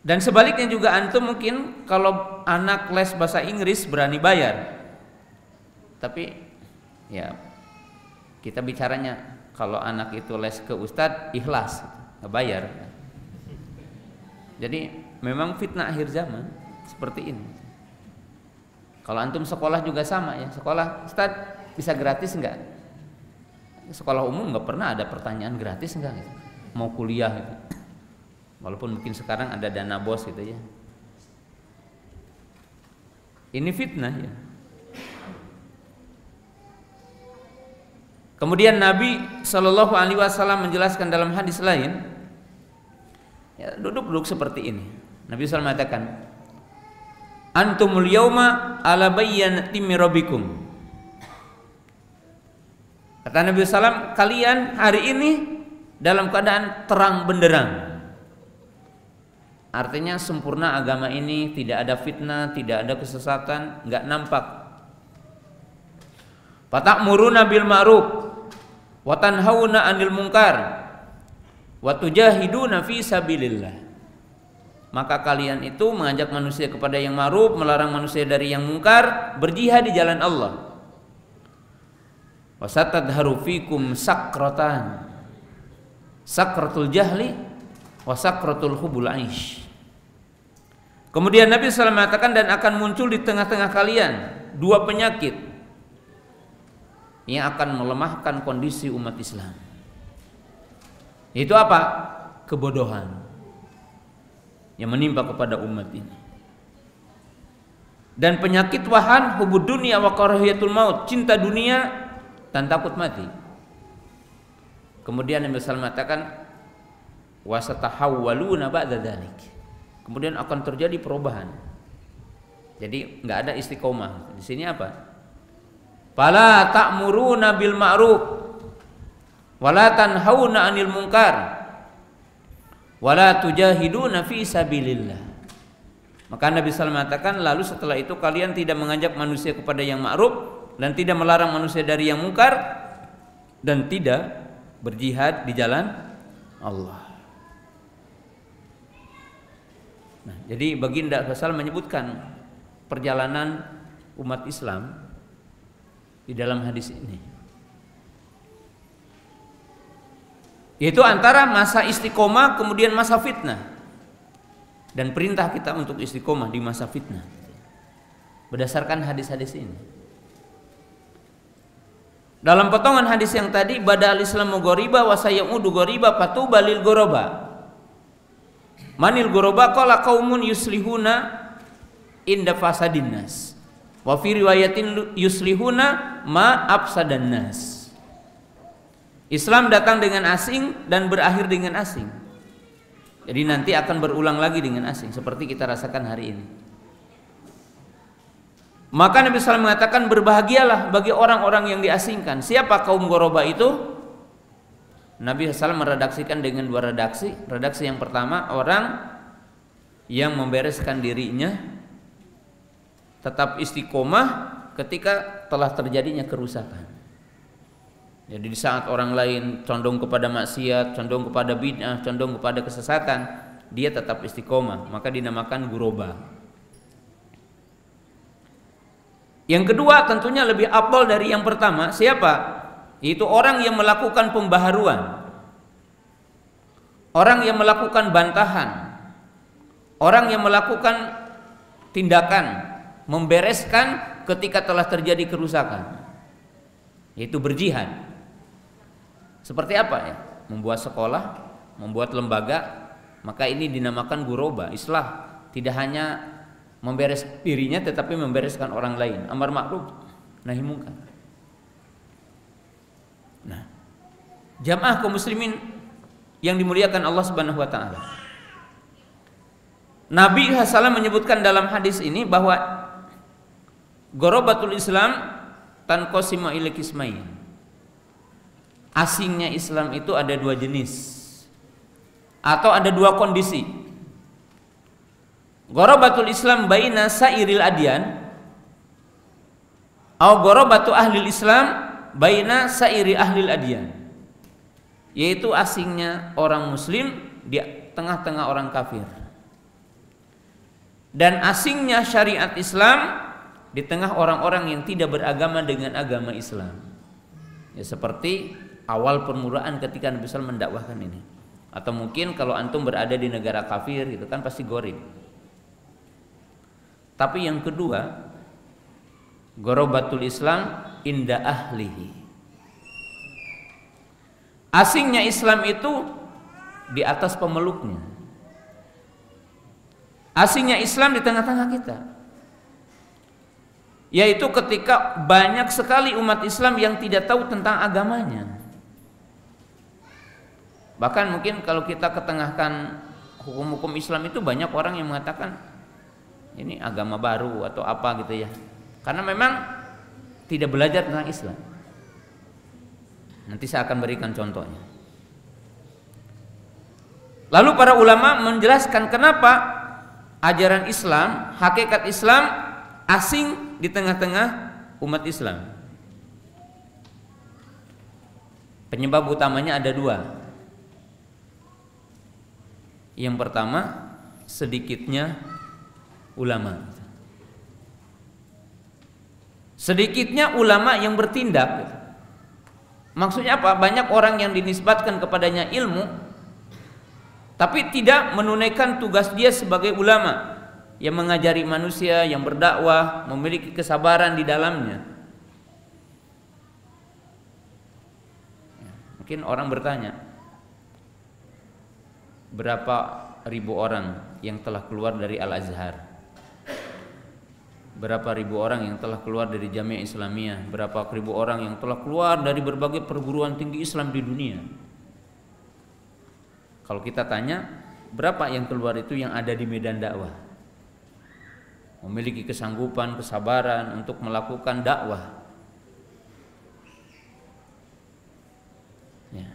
Dan sebaliknya juga antum mungkin kalau anak les bahasa Inggris berani bayar. Tapi ya kita bicaranya kalau anak itu les ke ustadz ikhlas, nggak bayar. Jadi memang fitnah akhir zaman seperti ini. Kalau antum sekolah juga sama ya, sekolah ustadz bisa gratis enggak? Sekolah umum nggak pernah ada pertanyaan gratis enggak gitu. Mau kuliah gitu. Walaupun mungkin sekarang ada dana bos gitu ya. Ini fitnah ya. Kemudian Nabi Shallallahu Alaihi Wasallam menjelaskan dalam hadis lain, ya, duduk seperti ini. Nabi SAW mengatakan, antumul yauma ala bayyanati min rabbikum. Kata Nabi SAW, kalian hari ini dalam keadaan terang benderang. Artinya sempurna agama ini, tidak ada fitnah, tidak ada kesesatan, enggak nampak. Fatamuruna bil ma'ruf wa tanhauna 'anil munkar wa tujahiduna fi sabilillah. Maka kalian itu mengajak manusia kepada yang ma'ruf, melarang manusia dari yang mungkar, berjihad di jalan Allah. Wa satadharu fikum sakratan. Sakratul jahli wa sakratul hubul aish. Kemudian Nabi SAW mengatakan, dan akan muncul di tengah-tengah kalian dua penyakit yang akan melemahkan kondisi umat Islam. Itu apa? Kebodohan yang menimpa kepada umat ini. Dan penyakit wahan hubud dunia wa karahiyatul maut, cinta dunia dan takut mati. Kemudian Nabi SAW mengatakan, wasatahawwaluna ba'da dzalik. Kemudian akan terjadi perubahan. Jadi nggak ada istiqomah. Di sini apa? Fala ta'muruna bil ma'ruf wala tanhauna 'anil munkar wala tujahiduna fi sabilillah. Maka Nabi SAW mengatakan, lalu setelah itu kalian tidak mengajak manusia kepada yang ma'ruf dan tidak melarang manusia dari yang mungkar dan tidak berjihad di jalan Allah. Nah, jadi baginda Rasul menyebutkan perjalanan umat Islam di dalam hadis ini, yaitu antara masa istiqomah kemudian masa fitnah, dan perintah kita untuk istiqomah di masa fitnah berdasarkan hadis-hadis ini. Dalam potongan hadis yang tadi, badal islamu ghoriba wa sayaudu ghoriba fatuba lil ghuraba. Manil ghuraba qala qaumun yuslihuna inda fasadin nas. Wa fi riwayatin yuslihuna ma afsadan nas. Islam datang dengan asing dan berakhir dengan asing. Jadi nanti akan berulang lagi dengan asing seperti kita rasakan hari ini. Maka Nabi SAW mengatakan, berbahagialah bagi orang-orang yang diasingkan. Siapa kaum ghuraba itu? Nabi SAW meredaksikan dengan dua redaksi. Redaksi yang pertama, orang yang membereskan dirinya tetap istiqomah ketika telah terjadinya kerusakan. Jadi di saat orang lain condong kepada maksiat, condong kepada bid'ah, condong kepada kesesatan, dia tetap istiqomah, maka dinamakan ghuraba. Yang kedua tentunya lebih afdal dari yang pertama. Siapa? Yaitu orang yang melakukan pembaharuan, orang yang melakukan bantahan, orang yang melakukan tindakan membereskan ketika telah terjadi kerusakan, yaitu berjihad. Seperti apa ya? Membuat sekolah, membuat lembaga, maka ini dinamakan ghuraba, islah. Tidak hanya memberes dirinya tetapi membereskan orang lain, amar ma'ruf nahi munkar. Nah, jamaah kaum muslimin yang dimuliakan Allah Subhanahu wa taala. Nabi SAW menyebutkan dalam hadis ini bahwa Gharabatul Islam tanqasimu ila qismain. Asingnya Islam itu ada dua jenis atau ada dua kondisi. Gharabatul Islam baina sairil adyan atau gharabatu ahlil Islam baina sairi ahlil adyan, yaitu asingnya orang muslim di tengah-tengah orang kafir, dan asingnya syariat Islam di tengah orang-orang yang tidak beragama dengan agama Islam. Ya, seperti awal permulaan ketika Nabi SAW mendakwahkan ini. Atau mungkin kalau antum berada di negara kafir gitu kan pasti goreng. Tapi yang kedua, gharabatul Islam inda ahlihi. Asingnya Islam itu di atas pemeluknya. Asingnya Islam di tengah-tengah kita, yaitu ketika banyak sekali umat Islam yang tidak tahu tentang agamanya. Bahkan mungkin kalau kita ketengahkan hukum-hukum Islam itu banyak orang yang mengatakan ini agama baru atau apa gitu ya, karena memang tidak belajar tentang Islam. Nanti saya akan berikan contohnya. Lalu para ulama menjelaskan kenapa ajaran Islam, hakikat Islam asing di tengah-tengah umat Islam. Penyebab utamanya ada dua. Yang pertama, sedikitnya ulama. Sedikitnya ulama yang bertindak. Maksudnya apa? Banyak orang yang dinisbatkan kepadanya ilmu, tapi tidak menunaikan tugas dia sebagai ulama yang mengajari manusia, yang berdakwah, memiliki kesabaran di dalamnya. Mungkin orang bertanya, berapa ribu orang yang telah keluar dari Al-Azhar? Berapa ribu orang yang telah keluar dari Jamiah Islamiyah? Berapa ribu orang yang telah keluar dari berbagai perguruan tinggi Islam di dunia? Kalau kita tanya, berapa yang keluar itu yang ada di medan dakwah, memiliki kesanggupan, kesabaran untuk melakukan dakwah? Ya.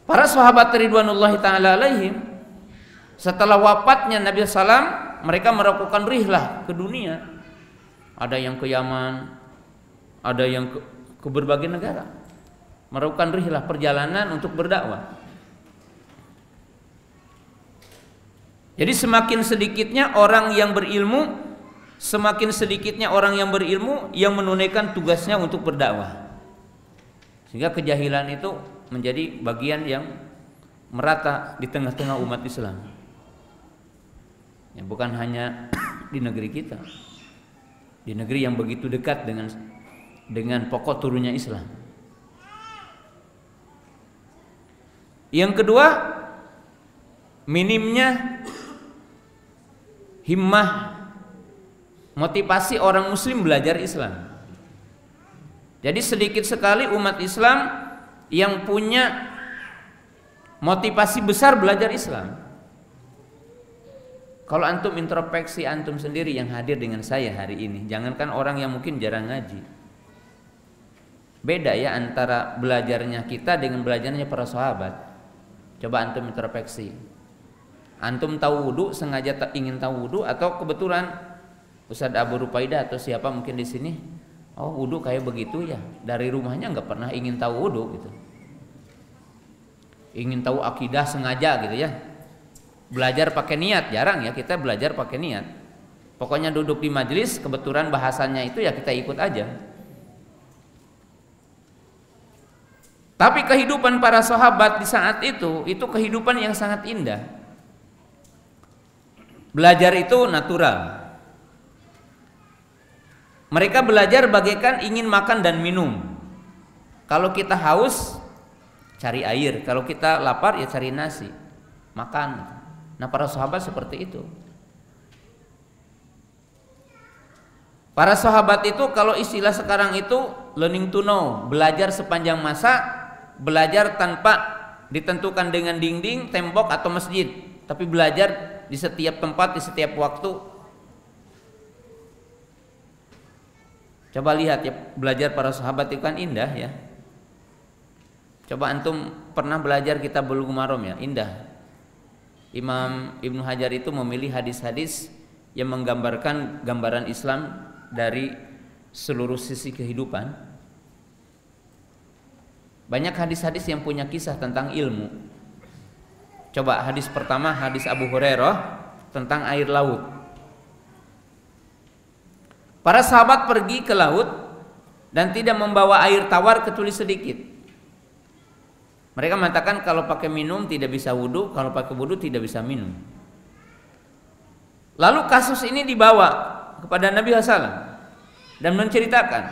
Para sahabat ridwanullahi ta'ala alaihim, setelah wafatnya Nabi SAW, mereka melakukan rihlah ke dunia. Ada yang ke Yaman, ada yang ke berbagai negara, melakukan rihlah, perjalanan untuk berdakwah. Jadi semakin sedikitnya orang yang berilmu, semakin sedikitnya orang yang berilmu yang menunaikan tugasnya untuk berdakwah, sehingga kejahilan itu menjadi bagian yang merata di tengah-tengah umat Islam. Ya, bukan hanya di negeri kita, di negeri yang begitu dekat dengan pokok turunnya Islam. Yang kedua, minimnya himmah, motivasi orang muslim belajar Islam. Jadi sedikit sekali umat Islam yang punya motivasi besar belajar Islam. Kalau antum introspeksi antum sendiri yang hadir dengan saya hari ini, jangankan orang yang mungkin jarang ngaji, beda ya antara belajarnya kita dengan belajarnya para sahabat. Coba antum introspeksi. Antum tahu wudu, sengaja ingin tahu wudu, atau kebetulan Ustadz Abu Rupaidah atau siapa mungkin di sini, oh wudu kayak begitu ya, dari rumahnya nggak pernah ingin tahu wudu gitu, ingin tahu akidah sengaja gitu ya. Belajar pakai niat jarang ya, kita belajar pakai niat. Pokoknya duduk di majelis, kebetulan bahasanya itu ya kita ikut aja. Tapi kehidupan para sahabat di saat itu kehidupan yang sangat indah. Belajar itu natural. Mereka belajar bagaikan ingin makan dan minum. Kalau kita haus, cari air. Kalau kita lapar ya cari nasi, makan. Nah, para sahabat seperti itu. Para sahabat itu kalau istilah sekarang itu learning to know, belajar sepanjang masa, belajar tanpa ditentukan dengan dinding, tembok atau masjid, tapi belajar di setiap tempat, di setiap waktu. Coba lihat ya, belajar para sahabat itu kan indah ya. Coba antum pernah belajar kitab Bulughul Maram ya, indah. Imam Ibnu Hajar itu memilih hadis-hadis yang menggambarkan gambaran Islam dari seluruh sisi kehidupan. Banyak hadis-hadis yang punya kisah tentang ilmu. Coba hadis pertama, hadis Abu Hurairah tentang air laut. Para sahabat pergi ke laut dan tidak membawa air tawar kecuali sedikit. Mereka mengatakan kalau pakai minum tidak bisa wudu, kalau pakai wudu tidak bisa minum. Lalu kasus ini dibawa kepada Nabi SAW dan menceritakan,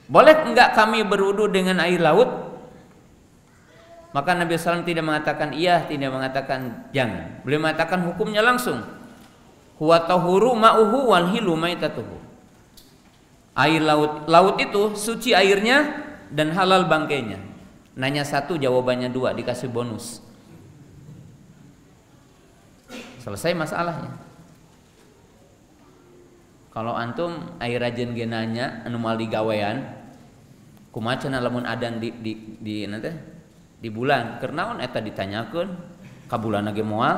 boleh enggak kami berwudu dengan air laut? Maka Nabi SAW tidak mengatakan iya, tidak mengatakan jangan. Beliau mengatakan hukumnya langsung. Huwa tahuru ma'uhu wal hilu maitatuhu. Air laut itu suci airnya dan halal bangkainya. Nanya satu jawabannya dua, dikasih bonus. Selesai masalahnya. Kalau antum air rajin genanya anu mal digawean kumaha cenah lamun adan di nanti di bulan kernaon eta ditanyakeun ka bulan ge moal.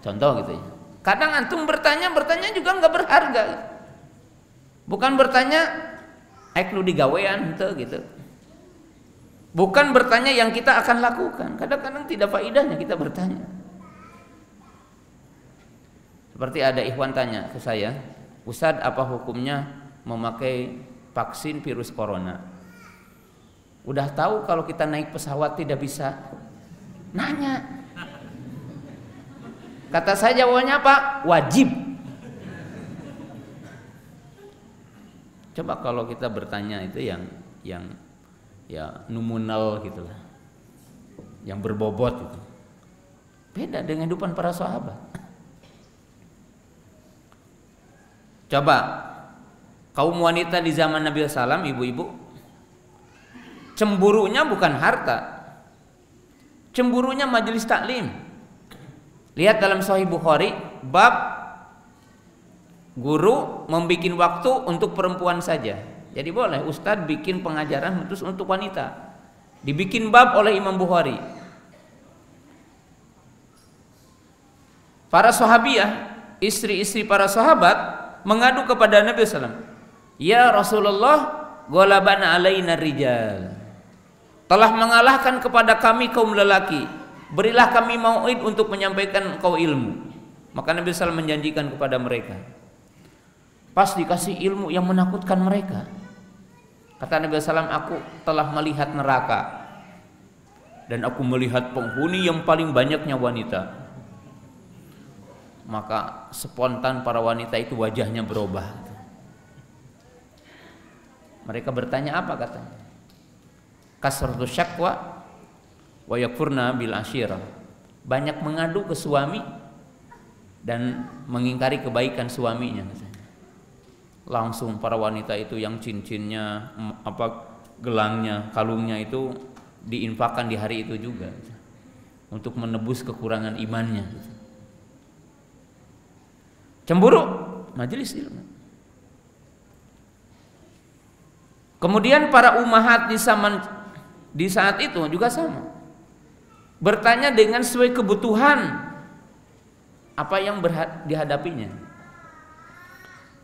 Contoh gitu ya. Kadang antum bertanya juga nggak berharga. Bukan bertanya aik nu digawean henteu gitu. Bukan bertanya yang kita akan lakukan. Kadang-kadang tidak faedahnya kita bertanya. Seperti ada ikhwan tanya ke saya, "Ustadz, apa hukumnya memakai vaksin virus corona?" Udah tahu kalau kita naik pesawat tidak bisa nanya. Kata saya jawabannya apa? Wajib. Coba kalau kita bertanya itu yang ya nominal gitulah, yang berbobot gitu. Beda dengan kehidupan para sahabat. Coba kaum wanita di zaman Nabi SAW, ibu-ibu, cemburunya bukan harta, cemburunya majelis taklim. Lihat dalam Sahih Bukhari, bab guru membuat waktu untuk perempuan saja. Jadi boleh ustadz bikin pengajaran khusus untuk wanita. Dibikin bab oleh Imam Bukhari. Para sahabiah, istri-istri para sahabat mengadu kepada Nabi SAW. Ya Rasulullah, ghalabana alaina rijal. Telah mengalahkan kepada kami kaum lelaki. Berilah kami mau'id untuk menyampaikan engkau ilmu. Maka Nabi SAW menjanjikan kepada mereka. Pas dikasih ilmu yang menakutkan mereka. Kata Nabi SAW, aku telah melihat neraka. Dan aku melihat penghuni yang paling banyaknya wanita. Maka spontan para wanita itu wajahnya berubah. Mereka bertanya apa katanya? Kasratu syakwa wa yakfurna bil asyirah. Banyak mengadu ke suami dan mengingkari kebaikan suaminya. Langsung para wanita itu yang cincinnya, gelangnya, kalungnya itu diinfakkan di hari itu juga untuk menebus kekurangan imannya. Cemburu majelis ilmu. Kemudian para ummahat di saat itu juga sama. Bertanya dengan sesuai kebutuhan apa yang dihadapinya.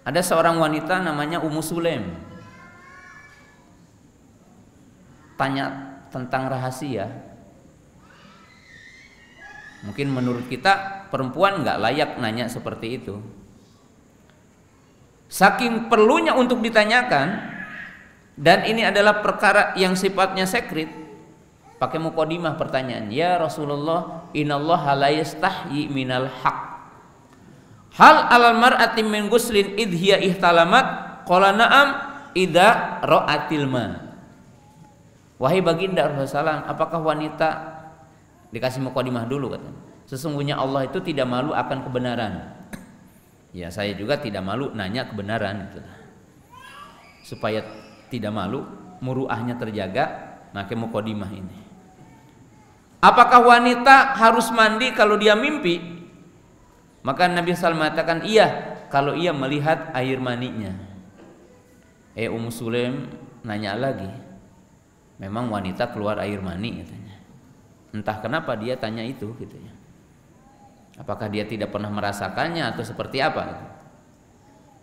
Ada seorang wanita namanya Ummu Sulaim. Tanya tentang rahasia. Mungkin menurut kita perempuan nggak layak nanya seperti itu. Saking perlunya untuk ditanyakan, dan ini adalah perkara yang sifatnya sekret, pakai muqaddimah pertanyaan. Ya Rasulullah, innallaha la yastahyi minal haq. Hal alal mar'ati min ghuslin idh hiya ihtalamat? Qala na'am idza ra'atil ma. Wahai baginda Rasulullah, apakah wanita, dikasih muqaddimah dulu katanya. Sesungguhnya Allah itu tidak malu akan kebenaran. Ya, saya juga tidak malu nanya kebenaran gitu. Supaya tidak malu, muruahnya terjaga, maka muqaddimah ini. Apakah wanita harus mandi kalau dia mimpi? Maka Nabi SAW mengatakan iya, kalau ia melihat air maninya. Ummu Sulaim nanya lagi, memang wanita keluar air mani katanya. Entah kenapa dia tanya itu gitu ya. Apakah dia tidak pernah merasakannya atau seperti apa gitu.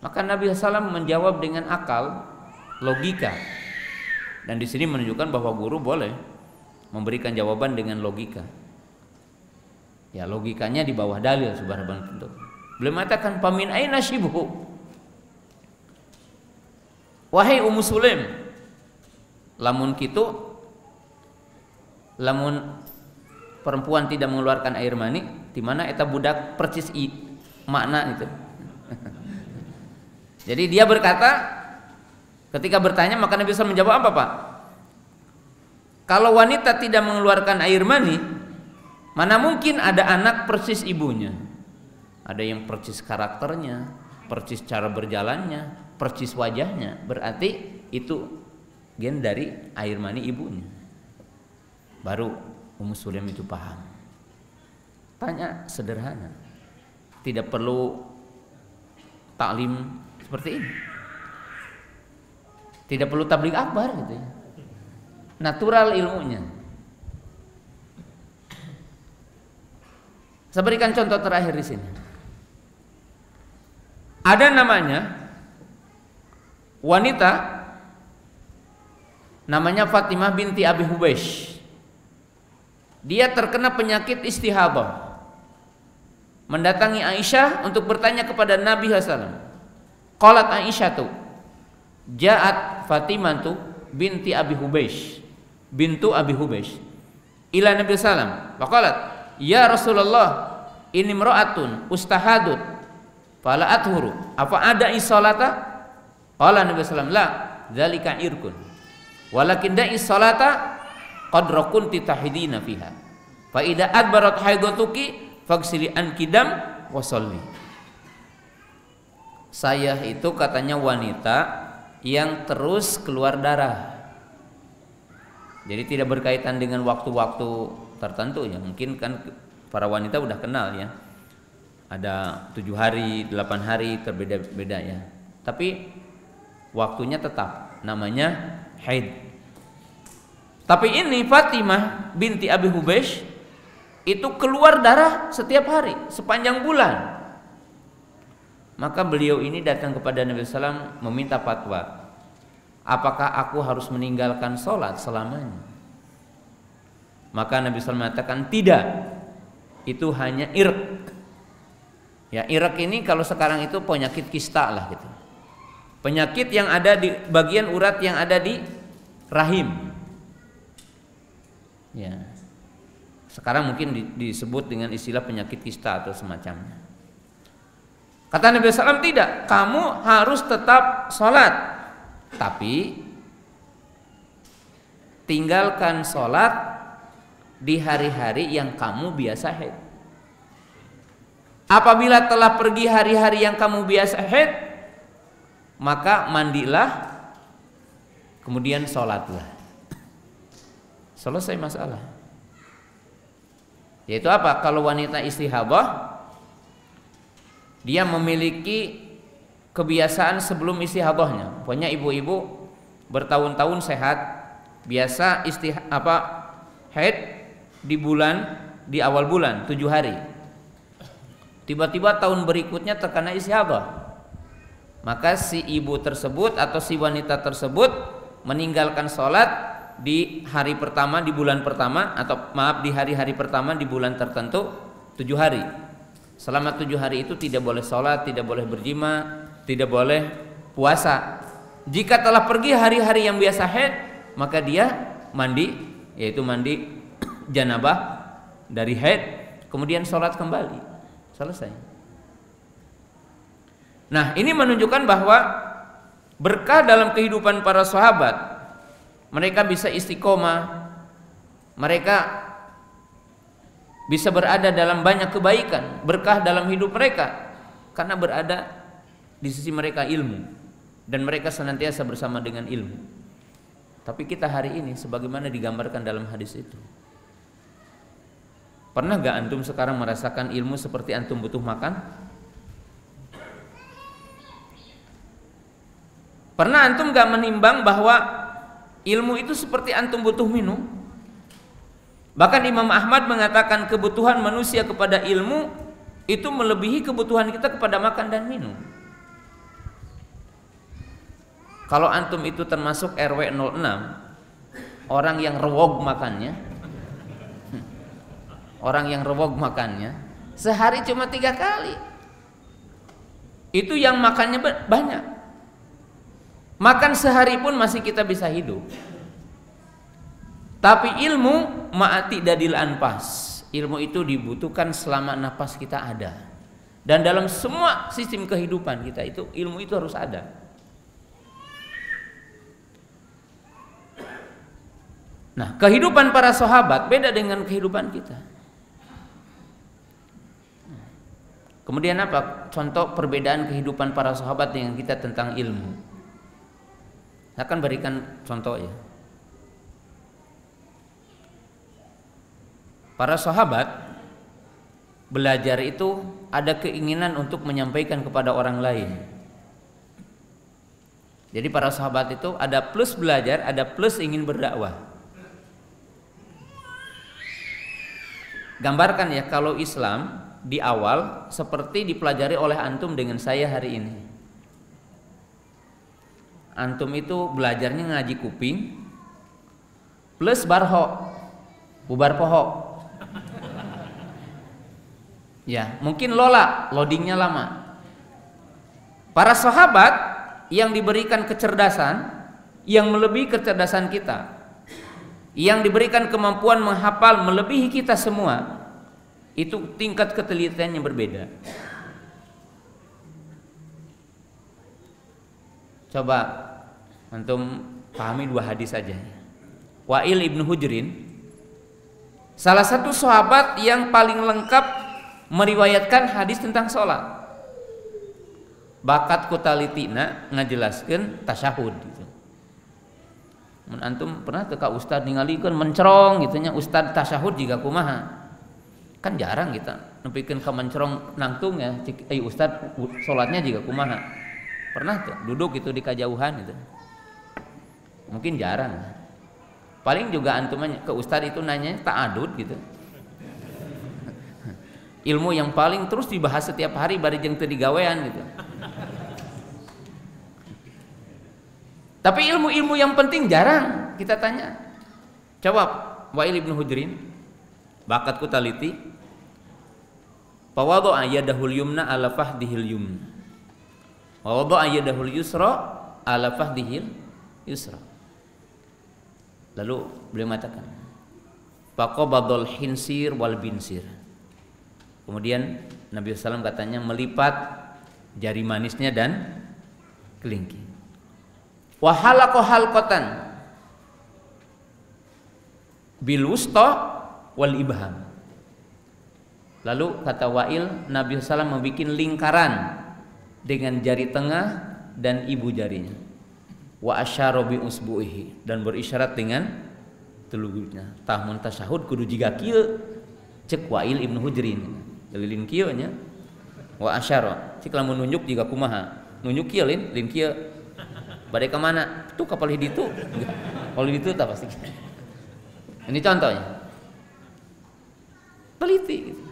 Maka Nabi SAW menjawab dengan akal, logika. Dan di sini menunjukkan bahwa guru boleh memberikan jawaban dengan logika. Ya, logikanya di bawah dalil subhanallah tentu. Beliau mengatakan pamin aina shibhu. Wahai Ummu Sulaim, lamun perempuan tidak mengeluarkan air mani, di mana eta budak percis makna itu. Jadi dia berkata, ketika bertanya maka Nabi SAW menjawab apa Pak? Kalau wanita tidak mengeluarkan air mani, mana mungkin ada anak persis ibunya. Ada yang persis karakternya, persis cara berjalannya, persis wajahnya. Berarti itu gen dari air mani ibunya. Baru Ummu Sulaim itu paham. Tanya sederhana, tidak perlu taklim seperti ini, tidak perlu tabligh akbar gitu ya. Natural ilmunya. Saya berikan contoh terakhir di sini. Ada namanya wanita, namanya Fatimah binti Abi Hubeish. Dia terkena penyakit istihadah. Mendatangi Aisyah untuk bertanya kepada Nabi SAW. Qalat Aisyah tu, ja'at Fatimah tu binti Abi Hubeish, bintu Abi Hubeish, ila Nabi SAW. Faqalat, ya Rasulullah, ini imra'atun ustahadut fala athuru, apa ada isolata? Qala Nabi SAW, la, dzalika irkun, walakin da'i salata qadra kunti tahidina fiha, fa idza adbarat haidatuki faghsili ankidam wa sholli. Saya itu katanya wanita yang terus keluar darah. Jadi tidak berkaitan dengan waktu-waktu tertentu ya. Mungkin kan para wanita udah kenal ya. Ada 7 hari, 8 hari terbeda-beda ya. Tapi waktunya tetap, namanya haid. Tapi ini Fatimah binti Abi Hubeish itu keluar darah setiap hari sepanjang bulan. Maka beliau ini datang kepada Nabi SAW meminta fatwa. Apakah aku harus meninggalkan sholat selamanya? Maka Nabi SAW mengatakan tidak. Itu hanya irq. Ya, irq ini kalau sekarang itu penyakit kista lah gitu. Penyakit yang ada di bagian urat yang ada di rahim. Ya. Sekarang mungkin disebut dengan istilah penyakit kista atau semacamnya. Kata Nabi SAW, tidak, kamu harus tetap sholat, tapi tinggalkan sholat di hari-hari yang kamu biasa haid. Apabila telah pergi hari-hari yang kamu biasa haid, maka mandilah, kemudian sholatlah. Selesai masalah. Yaitu apa? Kalau wanita istihadah, dia memiliki kebiasaan sebelum istihadahnya. Pokoknya ibu-ibu bertahun-tahun sehat, biasa haid di awal bulan 7 hari. Tiba-tiba tahun berikutnya terkena istihadah. Maka si ibu tersebut atau si wanita tersebut meninggalkan sholat di hari pertama di bulan pertama, atau maaf, di hari-hari pertama di bulan tertentu 7 hari. Selama 7 hari itu tidak boleh sholat, tidak boleh berjima, tidak boleh puasa. Jika telah pergi hari-hari yang biasa haid, maka dia mandi, yaitu mandi janabah dari haid, kemudian sholat kembali. Selesai. Nah, ini menunjukkan bahwa berkah dalam kehidupan para sahabat. Mereka bisa istiqomah, mereka bisa berada dalam banyak kebaikan, berkah dalam hidup mereka karena berada di sisi mereka ilmu, dan mereka senantiasa bersama dengan ilmu. Tapi kita hari ini sebagaimana digambarkan dalam hadis itu, pernah gak antum sekarang merasakan ilmu seperti antum butuh makan? Pernah antum gak menimbang bahwa ilmu itu seperti antum butuh minum? Bahkan Imam Ahmad mengatakan kebutuhan manusia kepada ilmu itu melebihi kebutuhan kita kepada makan dan minum. Kalau antum itu termasuk RW 06, orang yang rewog makannya, sehari cuma 3 kali. Itu yang makannya banyak. Makan sehari pun masih kita bisa hidup. Tapi ilmu ma'ati dadil anpas. Ilmu itu dibutuhkan selama napas kita ada. Dan dalam semua sistem kehidupan kita itu ilmu itu harus ada. Nah, kehidupan para sahabat beda dengan kehidupan kita. Kemudian apa? Contoh perbedaan kehidupan para sahabat dengan kita tentang ilmu. Saya akan berikan contoh ya. Para sahabat belajar itu ada keinginan untuk menyampaikan kepada orang lain. Jadi para sahabat itu ada plus belajar, ada plus ingin berdakwah. Gambarkan ya kalau Islam di awal seperti dipelajari oleh antum dengan saya hari ini. Antum itu belajarnya ngaji kuping plus barho, bubar poho. Ya, mungkin loadingnya lama. Para sahabat yang diberikan kecerdasan yang melebihi kecerdasan kita, yang diberikan kemampuan menghafal melebihi kita semua, itu tingkat ketelitiannya berbeda. Coba antum pahami 2 hadis saja. Wa'il ibnu Hujrin, salah satu sahabat yang paling lengkap meriwayatkan hadis tentang sholat. Bakat kutalitina ngajelaskeun tasyahud gitu. Mun antum pernah teu ka ustad ningalikeun mencerong gitu nya ustad tasyahud jiga kumaha? Kan jarang kita nepikeun ka mencerong nangtung ya, cik ustad salatnya jiga kumaha? Pernah tuh duduk itu di kajauhan gitu. Mungkin jarang. Paling juga antum ke ustad itu nanya ta'adud gitu. Ilmu yang paling terus dibahas setiap hari bari jeung teu digawean gitu. Tapi ilmu-ilmu yang penting jarang kita tanya. Coba Wa'il ibnu Hujrin, bakatku taliti, fawadha'a yadahul yumna ala fahdihil yumna, wa wada'a yadahul yusra ala fahdihil yusra. Lalu beliau mengatakan, faqabadul hinsir wal binsir. Kemudian Nabi SAW katanya melipat jari manisnya dan kelingking. Wa halaqo halqatan bil wusta wal ibham. Lalu kata Wa'il, Nabi SAW membuat lingkaran dengan jari tengah dan ibu jarinya. Wa asyara bi usbu'ihi, dan berisyarat dengan telugurnya. Tahmun tasyahud kudu jiga kieu, cek Wa'il ibnu Hujrin. Lilin kieu nya. Wa asyara, cik lamun nunjuk jiga kumaha? Nunjuk kieu lin kieu. Bade ka mana? Tuh kapal hiditu. Kalau hiditu tak pasti. Ini contohnya. Teliti gitu.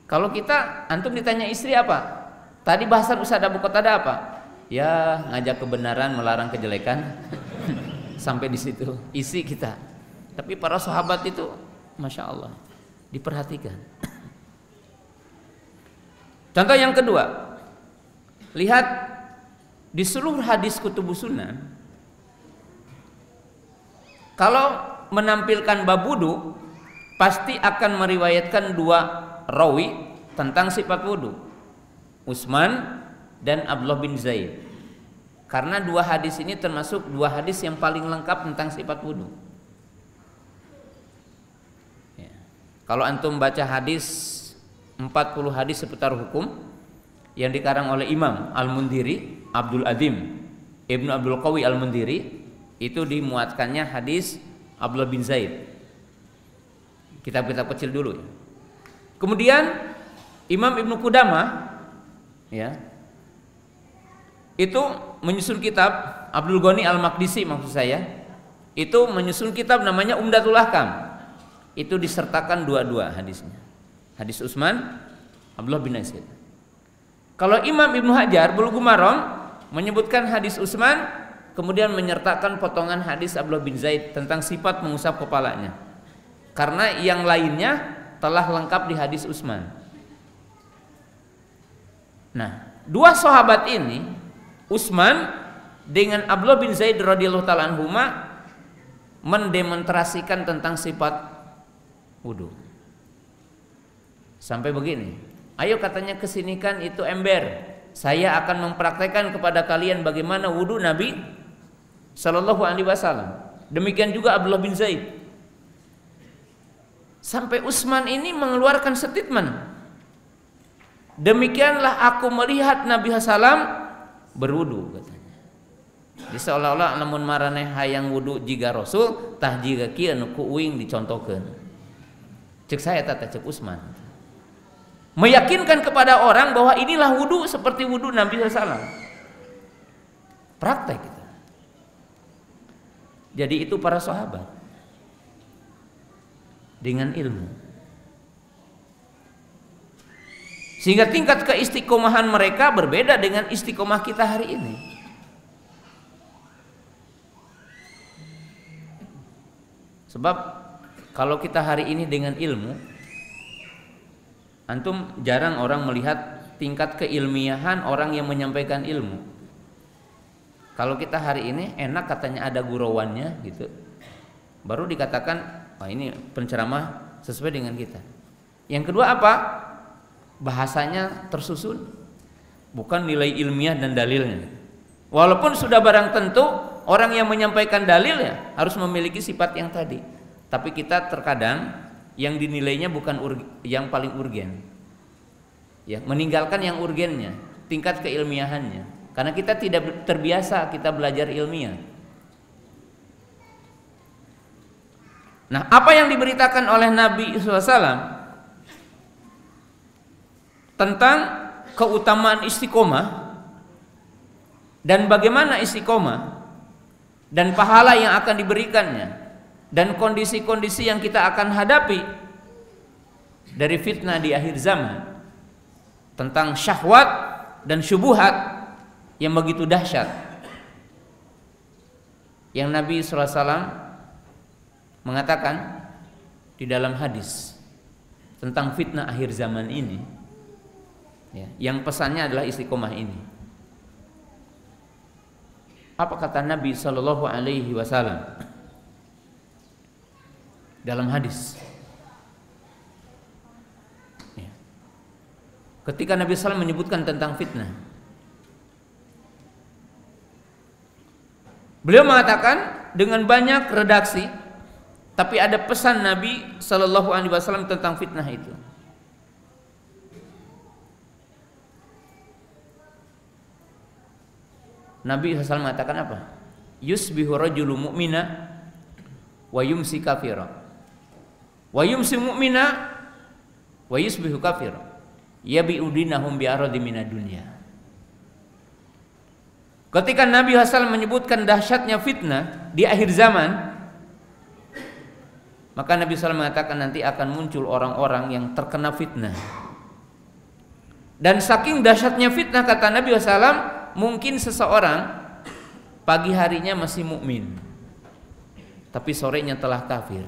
Kalau kita antum ditanya istri apa? Tadi bahasan Ustaz Abu Qatada apa? Ya, ngajak kebenaran, melarang kejelekan. Sampai di situ isi kita. Tapi para sahabat itu Masya Allah diperhatikan. Contoh yang kedua, lihat di seluruh hadis kutubus sunnah, kalau menampilkan bab wudu pasti akan meriwayatkan 2 rawi tentang sifat wudu, Utsman dan Abdullah bin Zaid. Karena 2 hadis ini termasuk 2 hadis yang paling lengkap tentang sifat wudu. Ya. Kalau antum baca hadis 40 hadis seputar hukum yang dikarang oleh Imam Al-Mundhiri, Abdul Adim Ibnu Abdul Qawi Al-Mundhiri, itu dimuatkannya hadis Abdullah bin Zaid. Kitab-kitab kecil dulu ya. Kemudian Imam Ibnu Qudamah ya itu menyusun kitab, Abdul Ghani Al-Maqdisi maksud saya, itu menyusun kitab namanya Umdatul Ahkam. Itu disertakan dua-dua hadisnya. Hadis Utsman, Abdullah bin Zaid. Kalau Imam Ibnu Hajar Bulughul Maram menyebutkan hadis Utsman, kemudian menyertakan potongan hadis Abdullah bin Zaid tentang sifat mengusap kepalanya. Karena yang lainnya telah lengkap di hadis Utsman. Nah, dua sahabat ini, Utsman dengan Abdullah bin Zaid radhiyallahu taala anhuma, mendemonstrasikan tentang sifat wudu. Sampai begini, ayo katanya kesinikan itu ember, saya akan mempraktekkan kepada kalian bagaimana wudu Nabi Sallallahu Alaihi Wasallam. Demikian juga Abdullah bin Zaid. Sampai Utsman ini mengeluarkan statement, demikianlah aku melihat Nabi Sallam berwudu katanya. Jadi seolah-olah lamun maraneh hayang wudu jiga Rasul, tah jiga kieu nu ku uing dicontohkeun. Cek saya tata cek Utsman. Meyakinkan kepada orang bahwa inilah wudu seperti wudu Nabi Sallam. Praktek kita. Jadi itu para sahabat dengan ilmu. Sehingga tingkat keistiqomahan mereka berbeda dengan istiqomah kita hari ini. Sebab kalau kita hari ini dengan ilmu, antum jarang orang melihat tingkat keilmiahan orang yang menyampaikan ilmu. Kalau kita hari ini enak katanya ada gurauannya gitu, baru dikatakan wah ini penceramah sesuai dengan kita. Yang kedua apa? Bahasanya tersusun, bukan nilai ilmiah dan dalilnya. Walaupun sudah barang tentu orang yang menyampaikan dalilnya harus memiliki sifat yang tadi, tapi kita terkadang yang dinilainya bukan yang paling urgen, ya, meninggalkan yang urgennya, tingkat keilmiahannya, karena kita tidak terbiasa kita belajar ilmiah. Nah, apa yang diberitakan oleh Nabi SAW tentang keutamaan istiqomah dan bagaimana istiqomah dan pahala yang akan diberikannya dan kondisi-kondisi yang kita akan hadapi dari fitnah di akhir zaman, tentang syahwat dan syubuhat yang begitu dahsyat, yang Nabi SAW mengatakan di dalam hadis tentang fitnah akhir zaman ini, ya, yang pesannya adalah istiqomah ini. Apa kata Nabi Sallallahu Alaihi Wasallam dalam hadis? Ya. Ketika Nabi SAW menyebutkan tentang fitnah, beliau mengatakan dengan banyak redaksi, tapi ada pesan Nabi Sallallahu Alaihi Wasallam tentang fitnah itu. Nabi SAW mengatakan apa? Yusbihu rajulu mu'mina wa yumsi kafira, wa yumsi mu'mina wa yusbihu kafira, yabi'u dinahum bi'aradi minad dunya. Ketika Nabi SAW menyebutkan dahsyatnya fitnah di akhir zaman, maka Nabi SAW mengatakan nanti akan muncul orang-orang yang terkena fitnah. Dan saking dahsyatnya fitnah, kata Nabi SAW, mungkin seseorang pagi harinya masih mukmin, tapi sorenya telah kafir.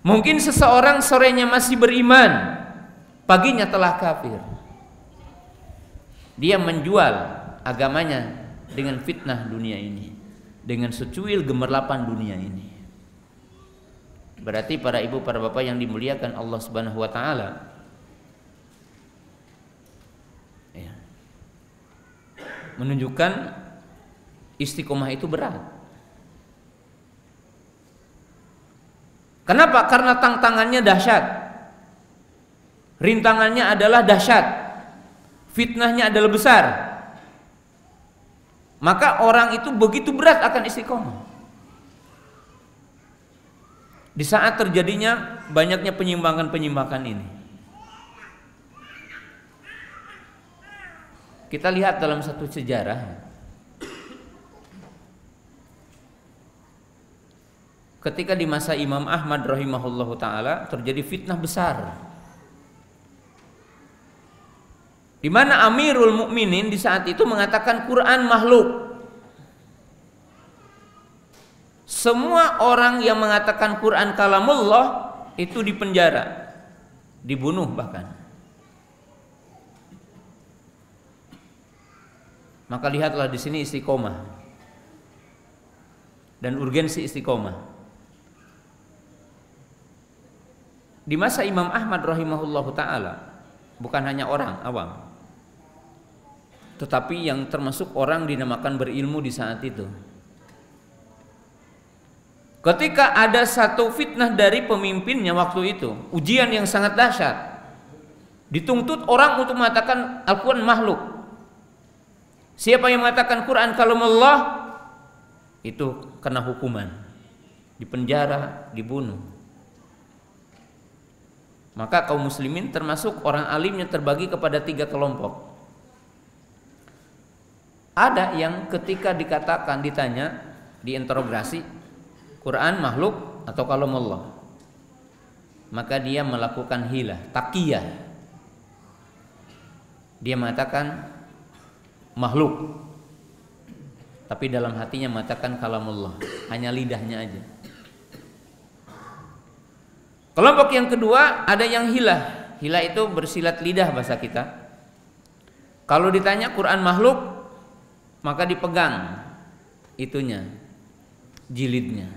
Mungkin seseorang sorenya masih beriman, paginya telah kafir. Dia menjual agamanya dengan fitnah dunia ini, dengan secuil gemerlapan dunia ini. Berarti para ibu, para bapak yang dimuliakan Allah Subhanahu wa taala, ya, menunjukkan istiqomah itu berat. Kenapa? Karena tantangannya dahsyat, rintangannya adalah dahsyat, fitnahnya adalah besar. Maka orang itu begitu berat akan istiqomah. Di saat terjadinya banyaknya penyimpangan-penyimpangan ini, Kita lihat dalam satu sejarah, ketika di masa Imam Ahmad rahimahullahu taala terjadi fitnah besar, di mana Amirul Mukminin di saat itu mengatakan Quran makhluk. Semua orang yang mengatakan Quran kalamullah itu dipenjara, dibunuh bahkan. Maka lihatlah di sini istiqomah dan urgensi istiqomah. Di masa Imam Ahmad rahimahullahu taala bukan hanya orang awam, tetapi yang termasuk orang dinamakan berilmu di saat itu. Ketika ada satu fitnah dari pemimpinnya waktu itu, ujian yang sangat dahsyat, dituntut orang untuk mengatakan Al-Quran makhluk. Siapa yang mengatakan Quran kalamullah itu kena hukuman, dipenjara, dibunuh. Maka kaum muslimin termasuk orang alimnya terbagi kepada 3 kelompok. Ada yang ketika dikatakan, ditanya, diinterogasi, Quran makhluk atau kalamullah, maka dia melakukan hilah, taqiyah. Dia mengatakan makhluk, tapi dalam hatinya mengatakan kalamullah, hanya lidahnya aja. Kelompok yang kedua ada yang hilah. Hilah itu bersilat lidah bahasa kita. Kalau ditanya Quran makhluk, maka dipegang itunya, jilidnya,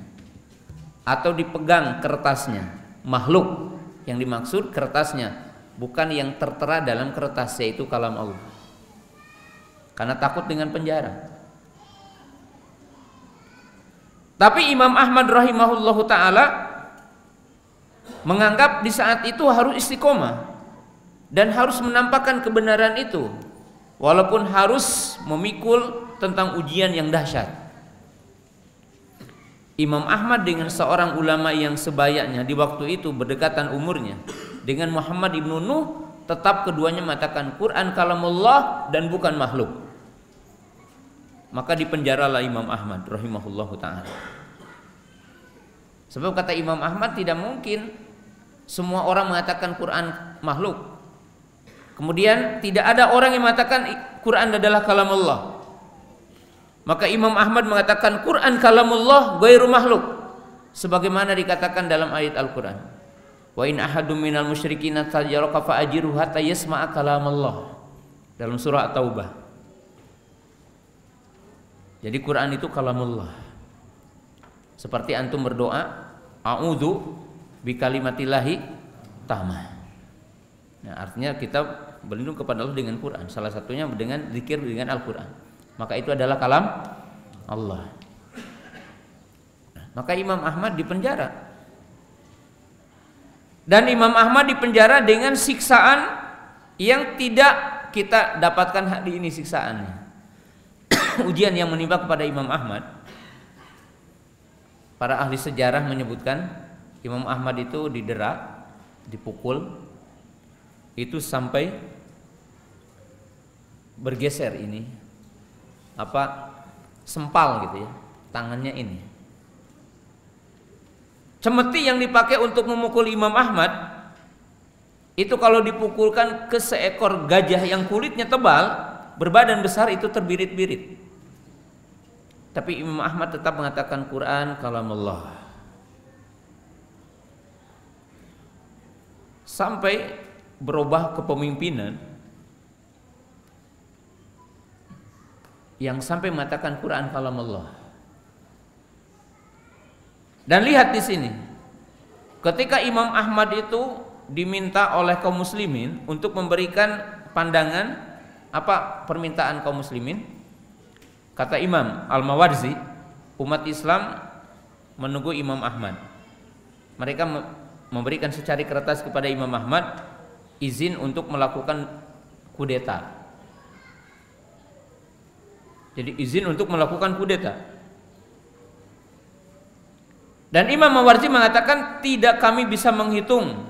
atau dipegang kertasnya. Makhluk yang dimaksud kertasnya, bukan yang tertera dalam kertas, yaitu kalam Allah. Karena takut dengan penjara. Tapi Imam Ahmad rahimahullahu taala menganggap di saat itu harus istiqomah dan harus menampakkan kebenaran itu, walaupun harus memikul tentang ujian yang dahsyat. Imam Ahmad dengan seorang ulama yang sebayanya di waktu itu berdekatan umurnya dengan Muhammad ibnu Nuh, tetap keduanya mengatakan Quran kalamullah dan bukan makhluk. Maka dipenjaralah Imam Ahmad rahimahullahu ta'ala. Sebab kata Imam Ahmad, tidak mungkin semua orang mengatakan Quran makhluk, kemudian tidak ada orang yang mengatakan Quran adalah kalamullah. Maka Imam Ahmad mengatakan Quran kalamullah ghairu makhluk, sebagaimana dikatakan dalam ayat Al-Quran, wa in ahadum minal musyrikin tajaraka fa ajiruhu hatta yasma'a kalamullah, dalam surah At-Taubah. Jadi Quran itu kalamullah. Seperti antum berdoa, a'udzu bikalimatillahi tammah. Nah, artinya kita berlindung kepada Allah dengan Quran. Salah satunya dengan zikir dengan Al-Quran. Maka itu adalah kalam Allah. Maka Imam Ahmad dipenjara. Dan Imam Ahmad dipenjara dengan siksaan yang tidak kita dapatkan hari ini siksaannya. Ujian yang menimpa kepada Imam Ahmad, para ahli sejarah menyebutkan Imam Ahmad itu didera, dipukul, itu sampai bergeser ini sempal gitu ya, tangannya ini. Cemeti yang dipakai untuk memukul Imam Ahmad itu kalau dipukulkan ke seekor gajah yang kulitnya tebal, berbadan besar, itu terbirit-birit. Tapi Imam Ahmad tetap mengatakan Quran kalamullah. Sampai berubah kepemimpinan yang sampai mengatakan Quran kalamullah. Dan lihat di sini, ketika Imam Ahmad itu diminta oleh kaum muslimin untuk memberikan pandangan apa permintaan kaum muslimin, kata Imam Al-Mawarzi, umat Islam menunggu Imam Ahmad. Mereka memberikan secari kertas kepada Imam Ahmad, izin untuk melakukan kudeta. Jadi izin untuk melakukan kudeta. Dan Imam Mawardi mengatakan tidak kami bisa menghitung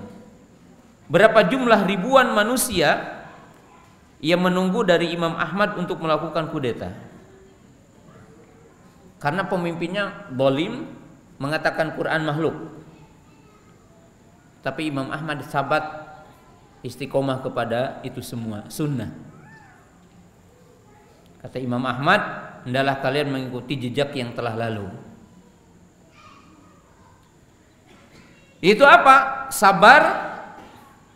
berapa jumlah ribuan manusia ia menunggu dari Imam Ahmad untuk melakukan kudeta. Karena pemimpinnya zalim, mengatakan Quran makhluk. Tapi Imam Ahmad sabat, istiqomah kepada itu semua, sunnah. Kata Imam Ahmad, hendaklah kalian mengikuti jejak yang telah lalu. Itu apa? Sabar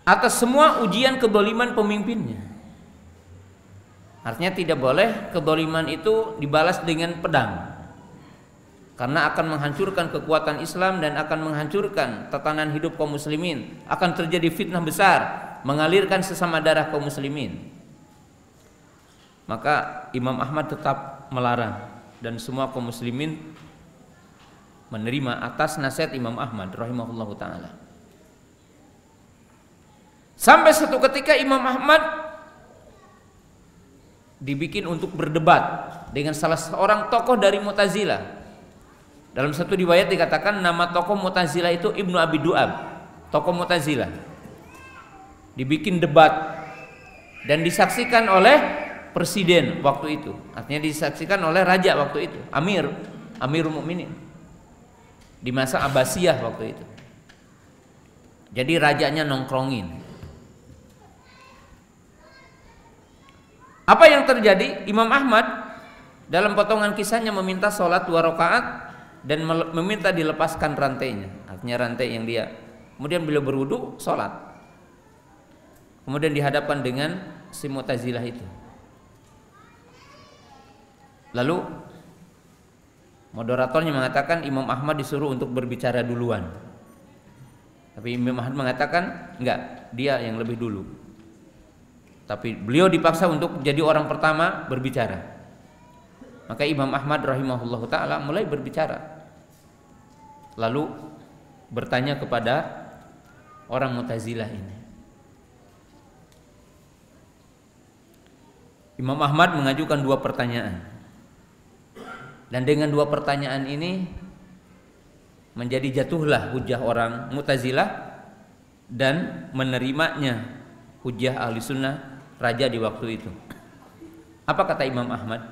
atas semua ujian kezaliman pemimpinnya. Artinya tidak boleh kezaliman itu dibalas dengan pedang, karena akan menghancurkan kekuatan Islam dan akan menghancurkan tatanan hidup kaum muslimin. Akan terjadi fitnah besar, mengalirkan sesama darah kaum muslimin. Maka Imam Ahmad tetap melarang, dan semua kaum muslimin menerima atas nasihat Imam Ahmad rahimahullahu taala. Sampai satu ketika Imam Ahmad dibikin untuk berdebat dengan salah seorang tokoh dari Mu'tazilah. Dalam satu riwayat dikatakan nama tokoh Mu'tazilah itu Ibnu Abi Du'ab, tokoh Mu'tazilah. Dibikin debat dan disaksikan oleh presiden waktu itu, artinya disaksikan oleh raja waktu itu, Amirul Mukminin di masa Abbasiyah waktu itu. Jadi rajanya nongkrongin. Apa yang terjadi? Imam Ahmad dalam potongan kisahnya meminta sholat 2 rakaat dan meminta dilepaskan rantainya, artinya rantai yang dia. Kemudian beliau berwudu, sholat. Kemudian dihadapkan dengan si Mu'tazilah itu. Lalu moderatornya mengatakan Imam Ahmad disuruh untuk berbicara duluan. Tapi Imam Ahmad mengatakan enggak, dia yang lebih dulu. Tapi beliau dipaksa untuk jadi orang pertama berbicara. Maka Imam Ahmad rahimahullahu taala mulai berbicara. Lalu bertanya kepada orang Mu'tazilah ini. Imam Ahmad mengajukan 2 pertanyaan. Dan dengan 2 pertanyaan ini menjadi jatuhlah hujah orang Mu'tazilah dan menerimanya hujah ahli sunnah raja di waktu itu. Apa kata Imam Ahmad?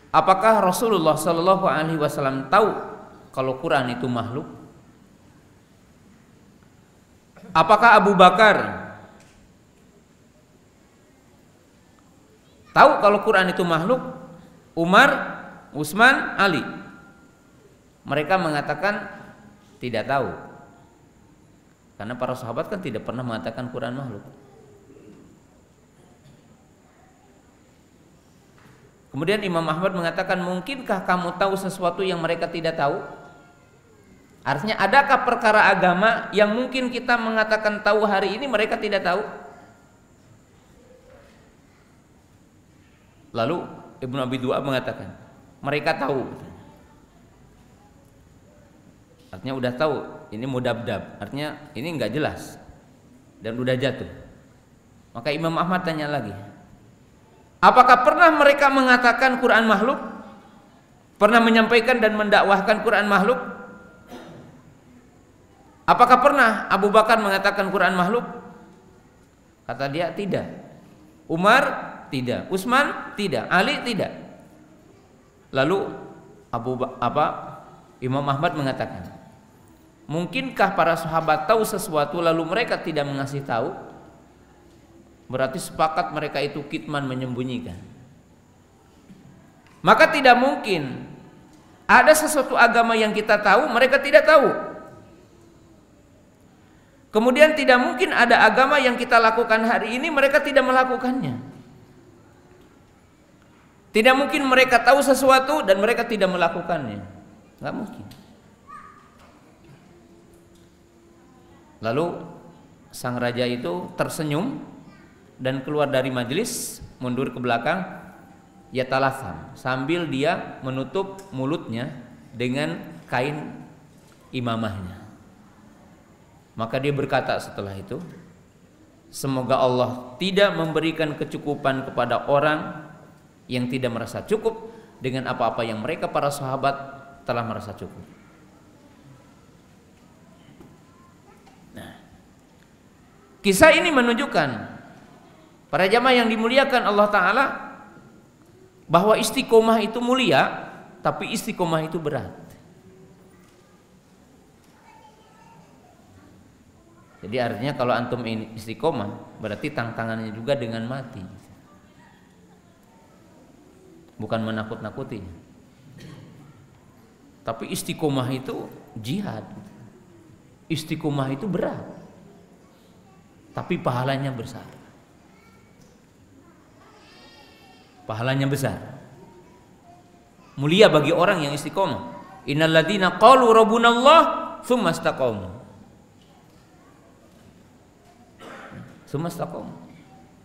Apakah Rasulullah Shallallahu Alaihi Wasallam tahu kalau Quran itu makhluk? Apakah Abu Bakar tahu kalau Quran itu makhluk? Umar, Utsman, Ali? Mereka mengatakan tidak tahu, karena para sahabat kan tidak pernah mengatakan Quran makhluk. Kemudian Imam Ahmad mengatakan, mungkinkah kamu tahu sesuatu yang mereka tidak tahu? Artinya adakah perkara agama yang mungkin kita mengatakan tahu hari ini mereka tidak tahu? Lalu Ibnu Abi Du'ab mengatakan mereka tahu. Artinya udah tahu, ini mudabdab, artinya ini enggak jelas dan udah jatuh. Maka Imam Ahmad tanya lagi, apakah pernah mereka mengatakan Quran makhluk? Pernah menyampaikan dan mendakwahkan Quran makhluk? Apakah pernah Abu Bakar mengatakan Quran makhluk? Kata dia tidak. Umar tidak, Utsman tidak, Ali tidak. Lalu Imam Ahmad mengatakan, mungkinkah para sahabat tahu sesuatu lalu mereka tidak mengasih tahu? Berarti sepakat mereka itu kitman, menyembunyikan. Maka tidak mungkin ada sesuatu agama yang kita tahu mereka tidak tahu. Kemudian tidak mungkin ada agama yang kita lakukan hari ini mereka tidak melakukannya. Tidak mungkin mereka tahu sesuatu dan mereka tidak melakukannya. Nggak mungkin. Lalu sang raja itu tersenyum dan keluar dari majelis, mundur ke belakang, yatalasam, sambil dia menutup mulutnya dengan kain imamahnya. Maka dia berkata setelah itu, semoga Allah tidak memberikan kecukupan kepada orang yang tidak merasa cukup dengan apa-apa yang mereka para sahabat telah merasa cukup. Nah, kisah ini menunjukkan Para jamaah yang dimuliakan Allah Ta'ala, bahwa istiqomah itu mulia, tapi istiqomah itu berat. Jadi artinya kalau antum ini istiqomah, berarti tantangannya juga dengan mati, bukan menakut-nakuti. Tapi istiqomah itu jihad. Istiqomah itu berat, tapi pahalanya besar. Pahalanya besar. Mulia bagi orang yang istiqomah. Innal ladzina qalu rabbunallah tsumma istaqamu. Tsumma istaqamu.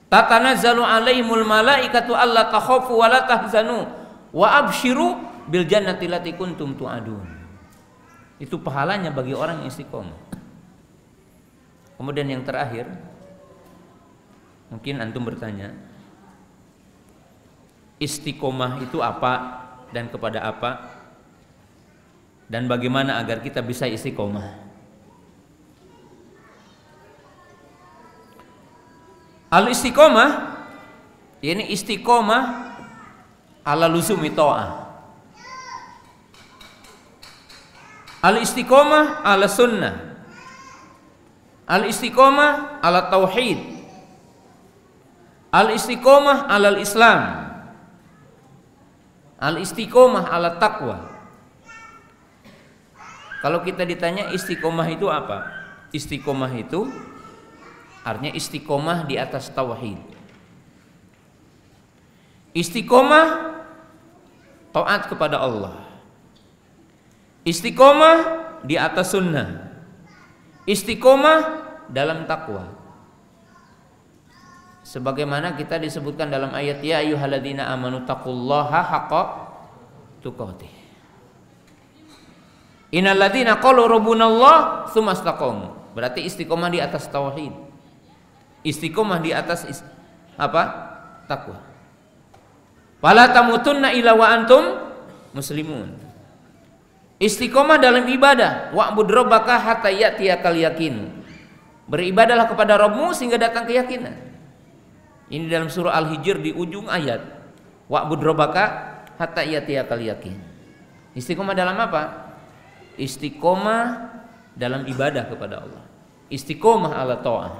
Tatanazzalu alaihimul malaikatu alla takhafu wa la tahzanu wa absyiru bil jannati allati kuntum tu'adun. Itu pahalanya bagi orang yang istiqomah. Kemudian yang terakhir, mungkin antum bertanya, istiqomah itu apa dan kepada apa, dan bagaimana agar kita bisa istiqomah? Al-istiqomah, ini istiqomah ala luzumi ta'ah. Al-istiqomah ala sunnah. Al-istiqomah ala tauhid. Al-istiqomah ala islam. Al-istiqomah ala taqwa. Kalau kita ditanya istiqomah itu apa? Istiqomah itu artinya istiqomah di atas tauhid. Istiqomah taat kepada Allah. Istiqomah di atas sunnah. Istiqomah dalam takwa. Sebagaimana kita disebutkan dalam ayat ya ayyuhalladzina amanu taqullaha haqqa tuqatih. Innal ladzina qalu rabbunallah tsumma istaqamu. Berarti istiqomah di atas tauhid. Istiqomah di atas apa? Takwa. Fala tamutunna illa wa antum muslimun. Istiqomah dalam ibadah, wa'bud rabbaka hatta ya'tiyakal yaqin. Beribadahlah kepada Rabbmu sehingga datang keyakinan. Ini dalam surah Al-Hijr di ujung ayat. Wa'bud rabbaka hatta ya'tiyakal yaqin. Istiqomah dalam apa? Istiqomah dalam ibadah kepada Allah. Istiqomah ala ta'ah.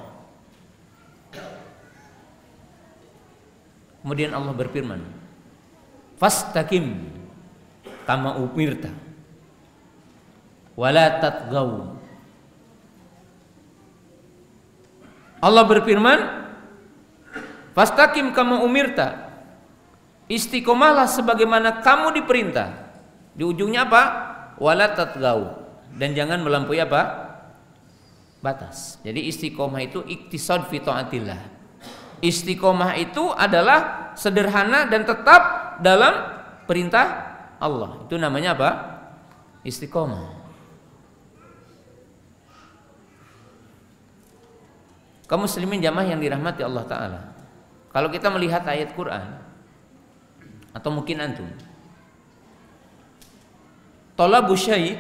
Kemudian Allah berfirman, fastaqim kama umirta wala tatgaw. Allah berfirman, fastaqim kama umirta, istiqomahlah sebagaimana kamu diperintah. Di ujungnya apa? Wala tatgaw, dan jangan melampaui apa? Batas. Jadi istiqomah itu iktisad fi taatillah. Istiqomah itu adalah sederhana dan tetap dalam perintah Allah. Itu namanya apa? Istiqomah. Kaum muslimin jamaah yang dirahmati Allah Ta'ala, kalau kita melihat ayat Quran, atau mungkin antum, tolabul syai',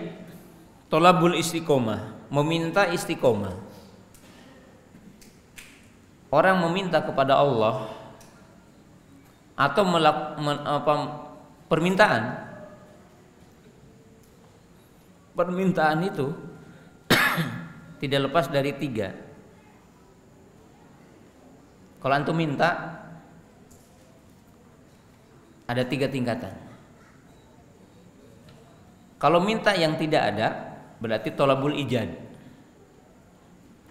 tolabul istiqomah, meminta istiqomah. Orang meminta kepada Allah atau permintaan itu tidak lepas dari tiga. Kalau antum minta, ada tiga tingkatan. Kalau minta yang tidak ada, berarti tolabul ijad.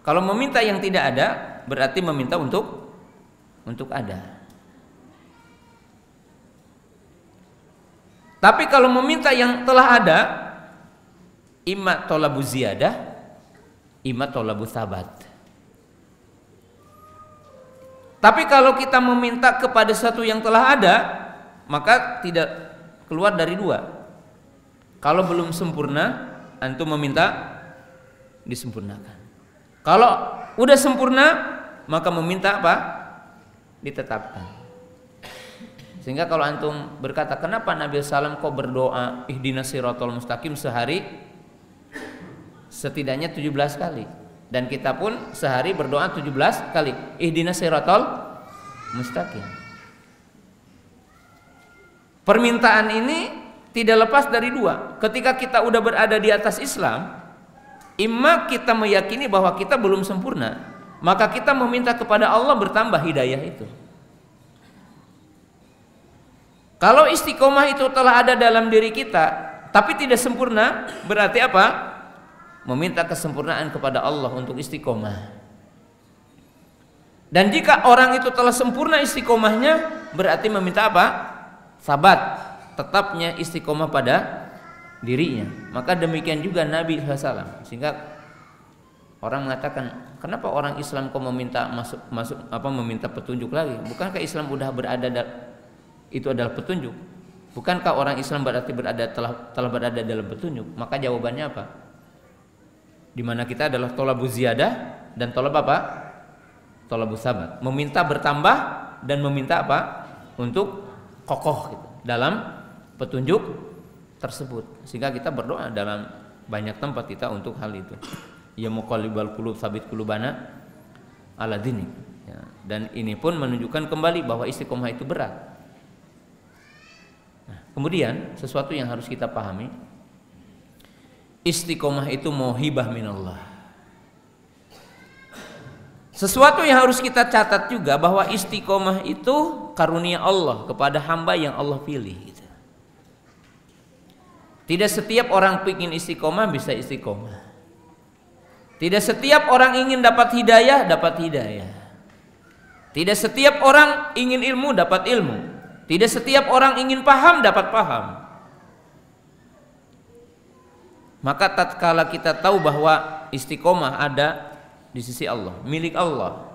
Kalau meminta yang tidak ada, berarti meminta untuk ada. Tapi kalau meminta yang telah ada, imma tolabu ziyadah, imma tolabu sabat. Tapi kalau kita meminta kepada satu yang telah ada, maka tidak keluar dari dua. Kalau belum sempurna, antum meminta disempurnakan. Kalau udah sempurna, maka meminta apa? Ditetapkan. Sehingga kalau antum berkata, kenapa Nabi SAW kok berdoa ihdinas siratal mustaqim sehari setidaknya 17 kali, dan kita pun sehari berdoa 17 kali ihdinas siratal mustaqim. Permintaan ini tidak lepas dari dua. Ketika kita udah berada di atas Islam, imma kita meyakini bahwa kita belum sempurna, maka kita meminta kepada Allah bertambah hidayah itu. Kalau istiqomah itu telah ada dalam diri kita tapi tidak sempurna, berarti apa? Meminta kesempurnaan kepada Allah untuk istiqomah. Dan jika orang itu telah sempurna istiqomahnya, berarti meminta apa? Sabat, tetapnya istiqomah pada dirinya. Maka demikian juga Nabi SAW. Sehingga orang mengatakan, kenapa orang Islam kok meminta meminta petunjuk lagi? Bukankah Islam sudah berada itu adalah petunjuk? Bukankah orang Islam berarti telah berada dalam petunjuk? Maka jawabannya apa? Di mana kita adalah tolabuz ziyadah dan tolab apa? Tolabuz sabat. Meminta bertambah dan meminta apa? Untuk kokoh gitu, dalam petunjuk tersebut. Sehingga kita berdoa dalam banyak tempat kita untuk hal itu. Ya muqallibal qulub tsabit qulubana ala dinik. Ya, dan ini pun menunjukkan kembali bahwa istiqomah itu berat. Nah, kemudian sesuatu yang harus kita pahami, istiqomah itu mauhibah minallah. Sesuatu yang harus kita catat juga bahwa istiqomah itu karunia Allah kepada hamba yang Allah pilih gitu. Tidak setiap orang ingin istiqomah bisa istiqomah. Tidak setiap orang ingin dapat hidayah dapat hidayah. Tidak setiap orang ingin ilmu dapat ilmu. Tidak setiap orang ingin paham dapat paham. Maka tatkala kita tahu bahwa istiqomah ada di sisi Allah, milik Allah,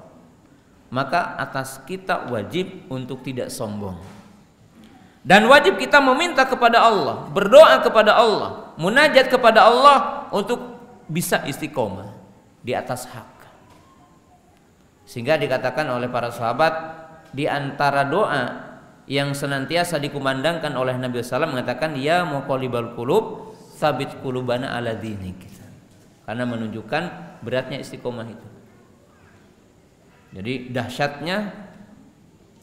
maka atas kita wajib untuk tidak sombong. Dan wajib kita meminta kepada Allah, berdoa kepada Allah, munajat kepada Allah untuk bisa istiqomah di atas hak. Sehingga dikatakan oleh para sahabat, di antara doa yang senantiasa dikumandangkan oleh Nabi SAW mengatakan, ya muqallibal qulub tsabit qulubana ala dinik. Karena menunjukkan beratnya istiqomah itu. Jadi dahsyatnya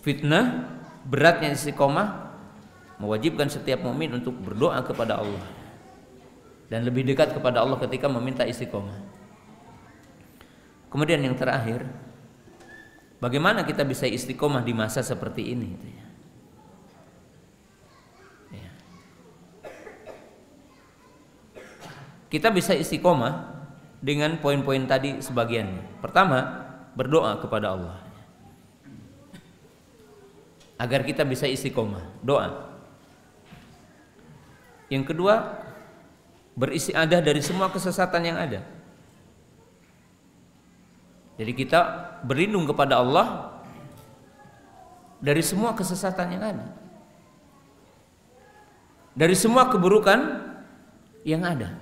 fitnah, beratnya istiqomah mewajibkan setiap mukmin untuk berdoa kepada Allah dan lebih dekat kepada Allah ketika meminta istiqomah. Kemudian yang terakhir, bagaimana kita bisa istiqomah di masa seperti ini? Kita bisa istiqomah dengan poin-poin tadi sebagiannya. Pertama, berdoa kepada Allah agar kita bisa istiqomah, doa. Yang kedua, beristiadah dari semua kesesatan yang ada. Jadi kita berlindung kepada Allah dari semua kesesatan yang ada, dari semua keburukan yang ada.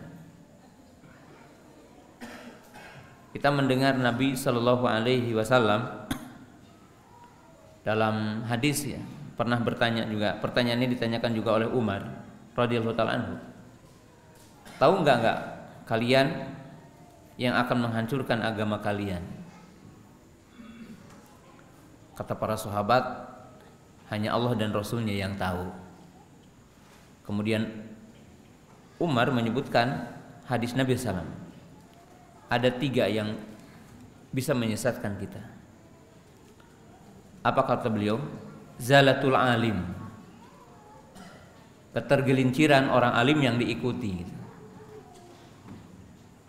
Kita mendengar Nabi Shallallahu Alaihi Wasallam dalam hadis ya pernah bertanya juga, pertanyaan ini ditanyakan juga oleh Umar radhiyallahu taala anhu. Tahu enggak kalian yang akan menghancurkan agama kalian? Kata para sahabat, hanya Allah dan Rasulnya yang tahu. Kemudian Umar menyebutkan hadis Nabi SAW. Ada 3 yang bisa menyesatkan kita. Apa kata beliau? Zalatul alim, ketergelinciran orang alim yang diikuti.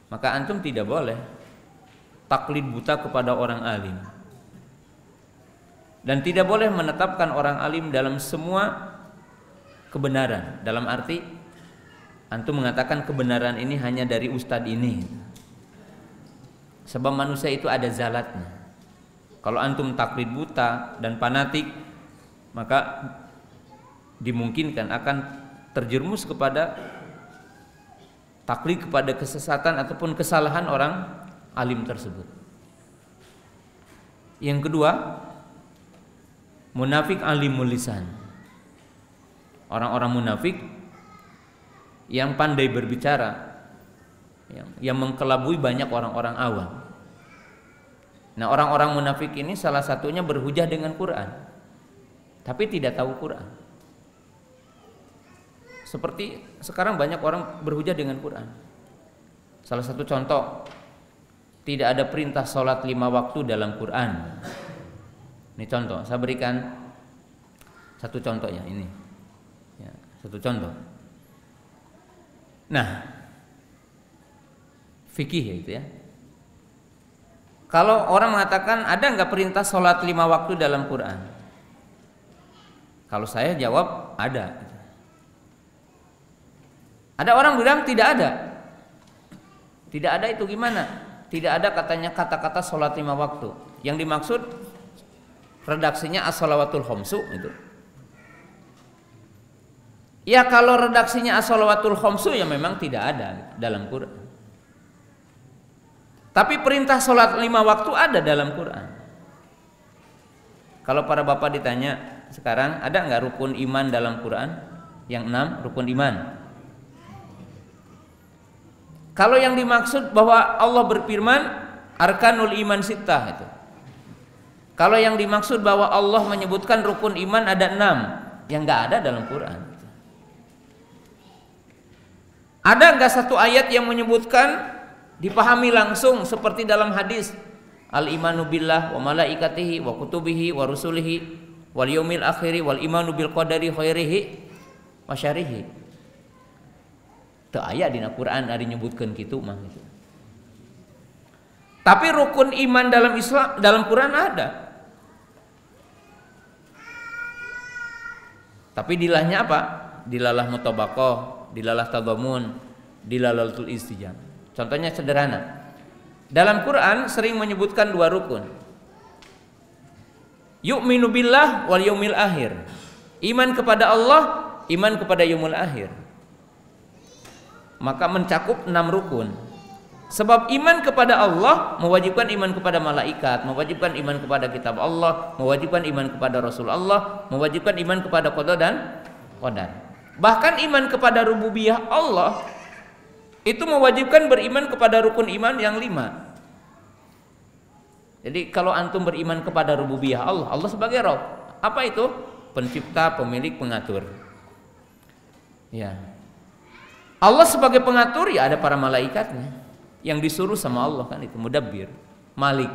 Maka antum tidak boleh taklid buta kepada orang alim, dan tidak boleh menetapkan orang alim dalam semua kebenaran. Dalam arti antum mengatakan kebenaran ini hanya dari ustadz ini. Sebab manusia itu ada zalatnya. Kalau antum taklid buta dan fanatik, maka dimungkinkan akan terjerumus kepada taklid kepada kesesatan ataupun kesalahan orang alim tersebut. Yang kedua, munafik alimul lisan. Orang-orang munafik yang pandai berbicara, yang mengkelabui banyak orang-orang awam. Nah, orang-orang munafik ini salah satunya berhujah dengan Quran, tapi tidak tahu Quran. Seperti sekarang banyak orang berhujah dengan Quran. Salah satu contoh, tidak ada perintah sholat 5 waktu dalam Quran. Ini contoh, saya berikan satu contoh ya ini. Ya, satu contoh. Nah, fikih ya itu ya. Kalau orang mengatakan ada nggak perintah sholat 5 waktu dalam Quran? Kalau saya jawab ada. Ada orang bilang tidak ada. Tidak ada itu gimana? Tidak ada katanya kata-kata sholat 5 waktu. Yang dimaksud redaksinya as-shalawatul khamsu itu. Ya kalau redaksinya as-shalawatul khamsu ya memang tidak ada dalam Quran. Tapi perintah sholat 5 waktu ada dalam Quran. Kalau para bapak ditanya sekarang ada nggak rukun iman dalam Quran? Yang 6 rukun iman. Kalau yang dimaksud bahwa Allah berfirman arkanul iman sittah itu. Kalau yang dimaksud bahwa Allah menyebutkan rukun iman ada 6 yang nggak ada dalam Quran. Ada nggak satu ayat yang menyebutkan dipahami langsung seperti dalam hadis al imanu billah wa malaikatihi wa kutubihi wa rusulihi wal yaumil akhiri wal imanu bil qadari khairihi wa syarrihi. Teu aya dina Quran ari nyebutkeun kitu mah gitu. Tapi rukun iman dalam Islam dalam Quran ada. Tapi dilahnya apa? Dilalah mutabaqah, dilalah tadammun, dilalatul istijab. Contohnya sederhana. Dalam Quran sering menyebutkan 2 rukun. Yu'minu billah wal yaumil akhir. Iman kepada Allah, iman kepada yaumul akhir. Maka mencakup 6 rukun. Sebab iman kepada Allah mewajibkan iman kepada malaikat, mewajibkan iman kepada kitab Allah, mewajibkan iman kepada Rasul Allah, mewajibkan iman kepada qada dan qadar. Bahkan iman kepada rububiyah Allah itu mewajibkan beriman kepada rukun iman yang 5. Jadi kalau antum beriman kepada rububiyah Allah, Allah sebagai Rabb. Apa itu? Pencipta, pemilik, pengatur. Ya. Allah sebagai pengatur ya ada para malaikatnya yang disuruh sama Allah kan itu mudabbir, malik.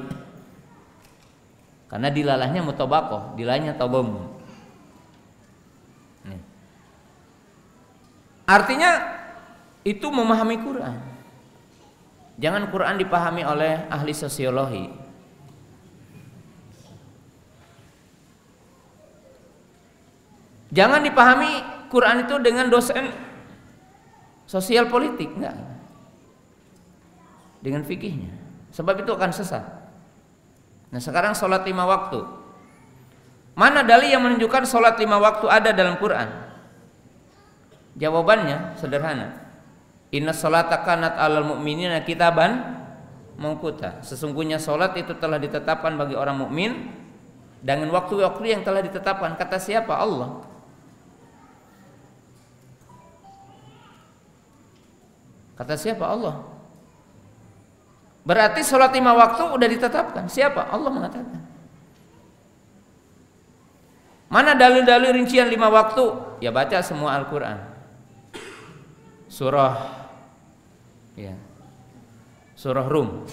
Karena dilalahnya mutabaqah, dilalahnya tadammun. Artinya itu memahami Quran. Jangan Quran dipahami oleh ahli sosiologi. Jangan dipahami Quran itu dengan dosen sosial politik, enggak. Dengan fikihnya. Sebab itu akan sesat. Nah, sekarang sholat 5 waktu. Mana dalil yang menunjukkan sholat 5 waktu ada dalam Quran? Jawabannya sederhana. Inna sholata kanat alal mu'minina kitaban mauquta. Sesungguhnya sholat itu telah ditetapkan bagi orang mukmin dengan waktu-waktu yang telah ditetapkan. Kata siapa? Allah. Kata siapa? Allah. Berarti sholat 5 waktu udah ditetapkan. Siapa? Allah mengatakan. Mana dalil-dalil rincian 5 waktu? Ya baca semua Al-Quran. Surah Rum.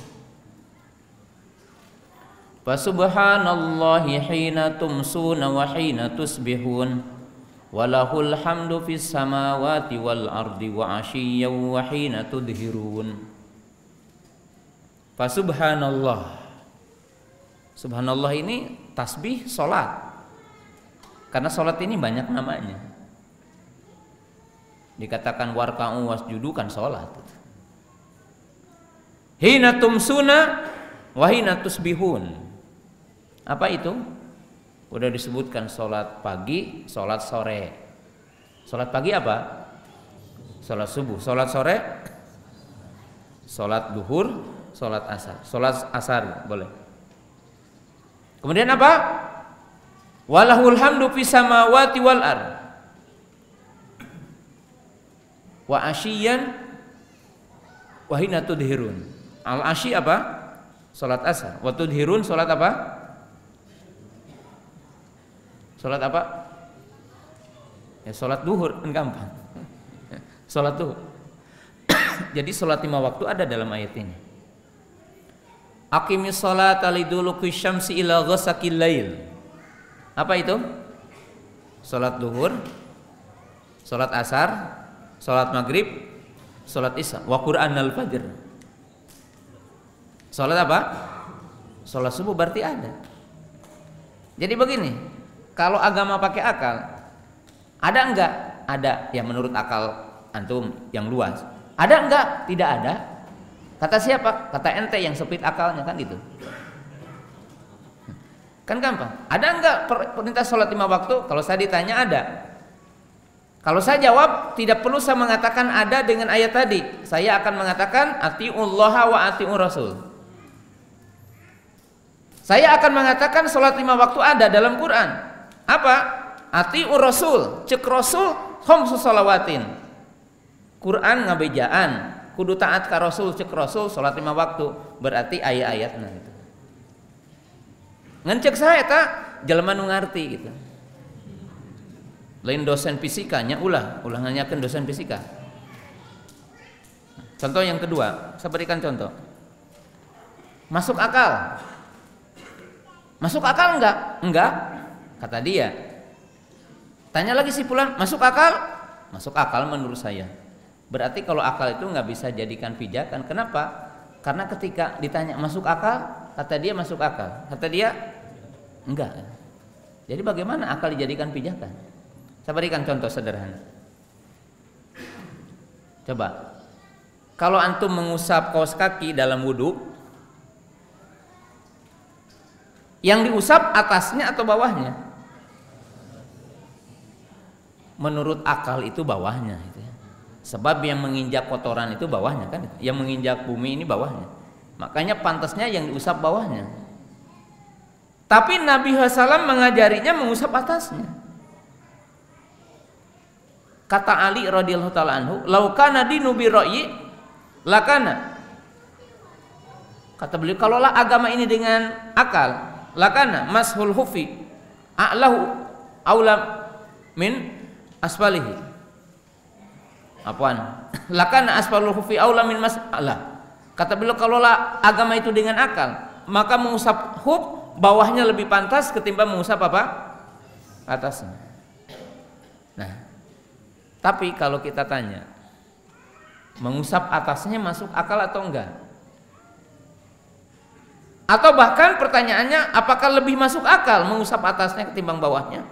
Fa subhanallahi hina tumsuna wa hina tusbihun. Walahul hamdu fis samawati wal ardi wa ashiyyan wa hina tudhirun. Fa subhanallah. Subhanallah ini tasbih salat. Karena salat ini banyak namanya. Dikatakan warka'u wasjudu kan salat. Hina tumsuna wa hina tusbihun. Apa itu? Udah disebutkan sholat pagi, sholat sore. Sholat pagi apa? Sholat subuh. Sholat sore, sholat duhur, sholat asar. Sholat asar boleh. Kemudian apa? Walahul hamdu fis samawati wal ard. Wa asyiyan wa hina tudhirun. Al asyi apa? Salat asar. Wa tudhirun salat apa? Salat apa? Ya salat duhur, kan gampang. Salat duhur. Jadi salat 5 waktu ada dalam ayat ini. Aqimis sholata liduluki syamsi ila ghasaqil lail. Apa itu? Salat duhur, salat asar, salat maghrib, salat isya, wa qur'anal fajr. Salat apa? Salat subuh berarti ada. Jadi begini, kalau agama pakai akal, ada enggak? Ada, ya menurut akal antum yang luas. Ada enggak? Tidak ada. Kata siapa? Kata ente yang sempit akalnya, kan gitu. Kan gampang. Ada enggak perintah sholat 5 waktu? Kalau saya ditanya ada. Kalau saya jawab, tidak perlu saya mengatakan ada dengan ayat tadi. Saya akan mengatakan atiullaha wa atiur rasul. Saya akan mengatakan sholat 5 waktu ada dalam Quran. Apa? Atiur rasul. Cek rasul khamsu shalawatin. Quran ngabejaan. Kudu taat ka rasul, cek rasul sholat 5 waktu. Berarti ayat-ayatna gitu. Ngecek saya tak jelema nu ngarti gitu. Lain dosen fisikanya ulah nanyakeun dosen fisika. Contoh yang kedua, saya berikan contoh. Masuk akal. Masuk akal enggak? Enggak, kata dia. Tanya lagi si fulan, masuk akal? Masuk akal menurut saya. Berarti kalau akal itu nggak bisa jadikan pijakan. Kenapa? Karena ketika ditanya masuk akal, kata dia masuk akal. Kata dia enggak. Jadi bagaimana akal dijadikan pijakan? Saya berikan contoh sederhana. Coba, kalau antum mengusap kaos kaki dalam wudhu, yang diusap atasnya atau bawahnya? Menurut akal itu bawahnya. Sebab yang menginjak kotoran itu bawahnya kan, yang menginjak bumi ini bawahnya. Makanya pantasnya yang diusap bawahnya. Tapi Nabi SAW mengajarinya mengusap atasnya. Kata Ali radhiyallahu taala anhu, "Lau kana dinu bi ra'yi lakana." Kata beliau, kalaulah agama ini dengan akal, lakana mashul hufi a'lahu aula min asfalihi. Apaan? Lakana asfalul hufi aula min mas'alah. Kata beliau, kalaulah agama itu dengan akal, maka mengusap huf bawahnya lebih pantas ketimbang mengusap apa? Atasnya. Nah, tapi kalau kita tanya, mengusap atasnya masuk akal atau enggak? Atau bahkan pertanyaannya, apakah lebih masuk akal mengusap atasnya ketimbang bawahnya?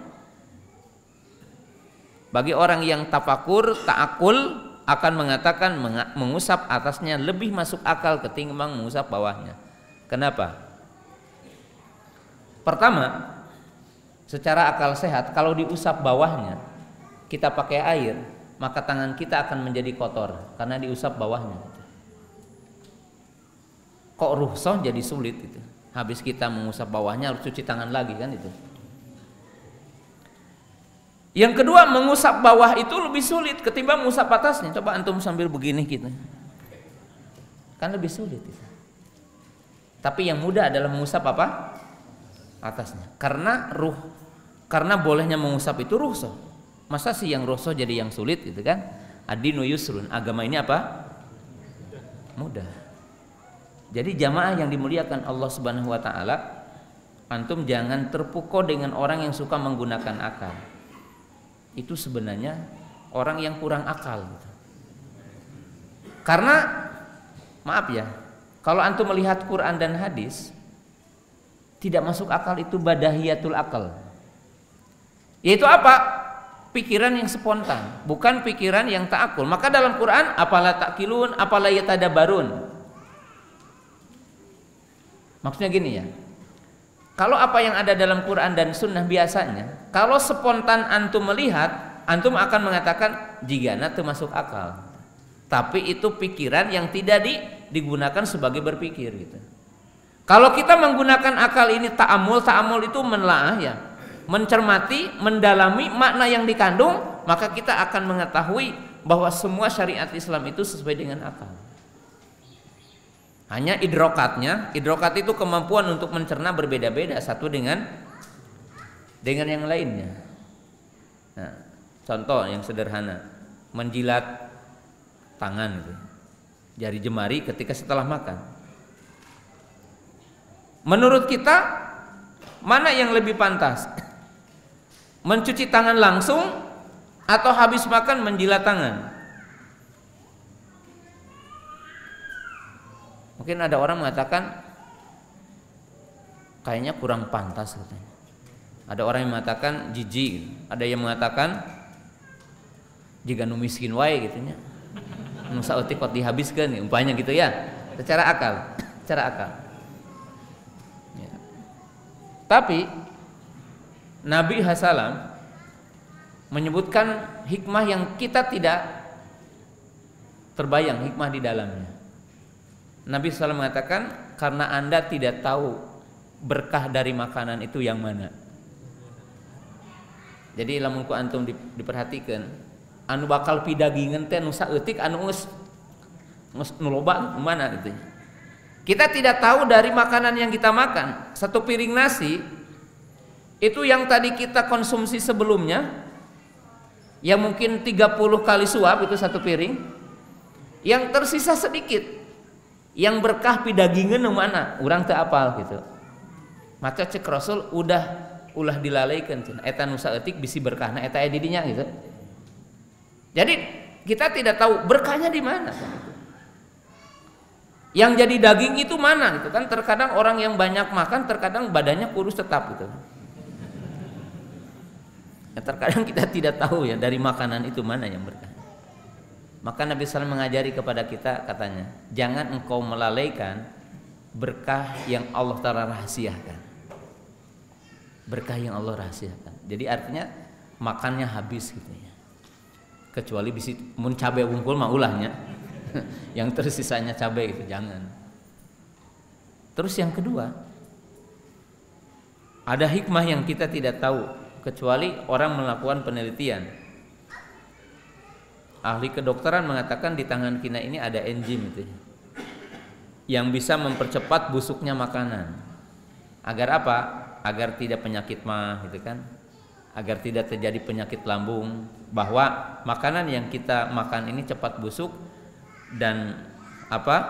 Bagi orang yang tafakur, ta'akul akan mengatakan mengusap atasnya lebih masuk akal ketimbang mengusap bawahnya. Kenapa? Pertama, secara akal sehat, kalau diusap bawahnya, kita pakai air, maka tangan kita akan menjadi kotor karena diusap bawahnya. Kok rukhsah jadi sulit gitu. Habis kita mengusap bawahnya harus cuci tangan lagi kan itu. Yang kedua, mengusap bawah itu lebih sulit ketimbang mengusap atasnya. Coba antum sambil begini gitu. Kan lebih sulit itu. Tapi yang mudah adalah mengusap apa? Atasnya. Karena bolehnya mengusap itu rukhsah. Masa sih yang rukhsah jadi yang sulit gitu kan? Ad-dinu yusrun. Agama ini apa? Mudah. Jadi jamaah yang dimuliakan Allah Subhanahu wa taala, antum jangan terpukau dengan orang yang suka menggunakan akal. Itu sebenarnya orang yang kurang akal gitu. Karena maaf ya, kalau antum melihat Quran dan hadis, tidak masuk akal itu badahiyatul akal. Yaitu apa? Pikiran yang spontan, bukan pikiran yang ta'akul. Maka dalam Quran, apalah ta'kilun, apalah yatadabarun. Maksudnya gini ya, kalau apa yang ada dalam Quran dan Sunnah biasanya, kalau spontan antum melihat, antum akan mengatakan jigana teu masuk akal. Tapi itu pikiran yang tidak digunakan sebagai berpikir gitu. Kalau kita menggunakan akal ini ta'amul itu menelaah ya, mencermati, mendalami makna yang dikandung, maka kita akan mengetahui bahwa semua syariat Islam itu sesuai dengan akal. Hanya idrokatnya, idrokat itu kemampuan untuk mencerna berbeda-beda satu dengan yang lainnya. Nah, contoh yang sederhana, menjilat tangan gitu, jari jemari ketika setelah makan. Menurut kita mana yang lebih pantas? Mencuci tangan langsung atau habis makan menjilat tangan? Mungkin ada orang mengatakan kayaknya kurang pantas katanya. Ada orang yang mengatakan jijik, ada yang mengatakan jika nu miskin wae gitu nya. Nu saeutik kot dihabiskeun umpamanya gitu ya. Secara akal. Ya. Tapi Nabi Hasalam menyebutkan hikmah yang kita tidak terbayang hikmah di dalamnya. Nabi SAW mengatakan karena Anda tidak tahu berkah dari makanan itu yang mana. Jadi lamun ku antum diperhatikan anu bakal pidagingan teh nu saeutik anu geus nu loba mana gitu. Kita tidak tahu dari makanan yang kita makan. Satu piring nasi itu yang tadi kita konsumsi sebelumnya yang mungkin 30 kali suap itu satu piring, yang tersisa sedikit. Yang berkah pidagingan yang mana? Urang teu apal gitu. Maka cek Rasul ulah dilalaikan eta nu saeutik bisi berkahna eta aya di dinya gitu. Jadi kita tidak tahu berkahnya di mana. Yang jadi daging itu mana gitu kan? Terkadang orang yang banyak makan terkadang badannya kurus tetap gitu. Ya, terkadang kita tidak tahu ya dari makanan itu mana yang berkah. Maka Nabi SAW mengajari kepada kita katanya, jangan engkau melalaikan berkah yang Allah Ta'ala rahasiakan. Berkah yang Allah rahasiakan. Jadi artinya makannya habis gitu ya. Kecuali bisi mun cabai wungkul mah ulahnya. Yang tersisanya cabai itu jangan. Terus yang kedua, ada hikmah yang kita tidak tahu kecuali orang melakukan penelitian. Ahli kedokteran mengatakan di tangan kita ini ada enzim itu yang bisa mempercepat busuknya makanan. Agar apa? Agar tidak penyakit mah gitu kan. Agar tidak terjadi penyakit lambung, bahwa makanan yang kita makan ini cepat busuk dan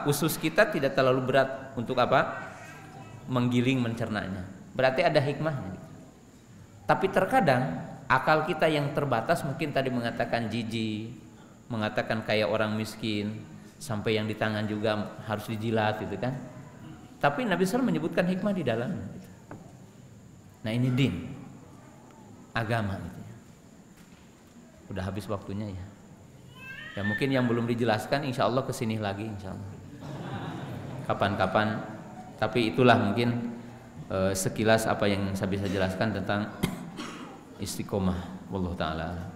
usus kita tidak terlalu berat untuk menggiling mencernanya. Berarti ada hikmahnya. Tapi terkadang akal kita yang terbatas mungkin tadi mengatakan jijik, mengatakan kayak orang miskin, sampai yang di tangan juga harus dijilat gitu kan. Tapi Nabi SAW menyebutkan hikmah di dalamnya. Nah ini din, agama gitu ya. Udah habis waktunya ya. Ya mungkin yang belum dijelaskan insya Allah kesini lagi insya Allah. Kapan-kapan. Tapi itulah mungkin sekilas apa yang saya bisa jelaskan tentang istiqomah. Wallahu ta'ala.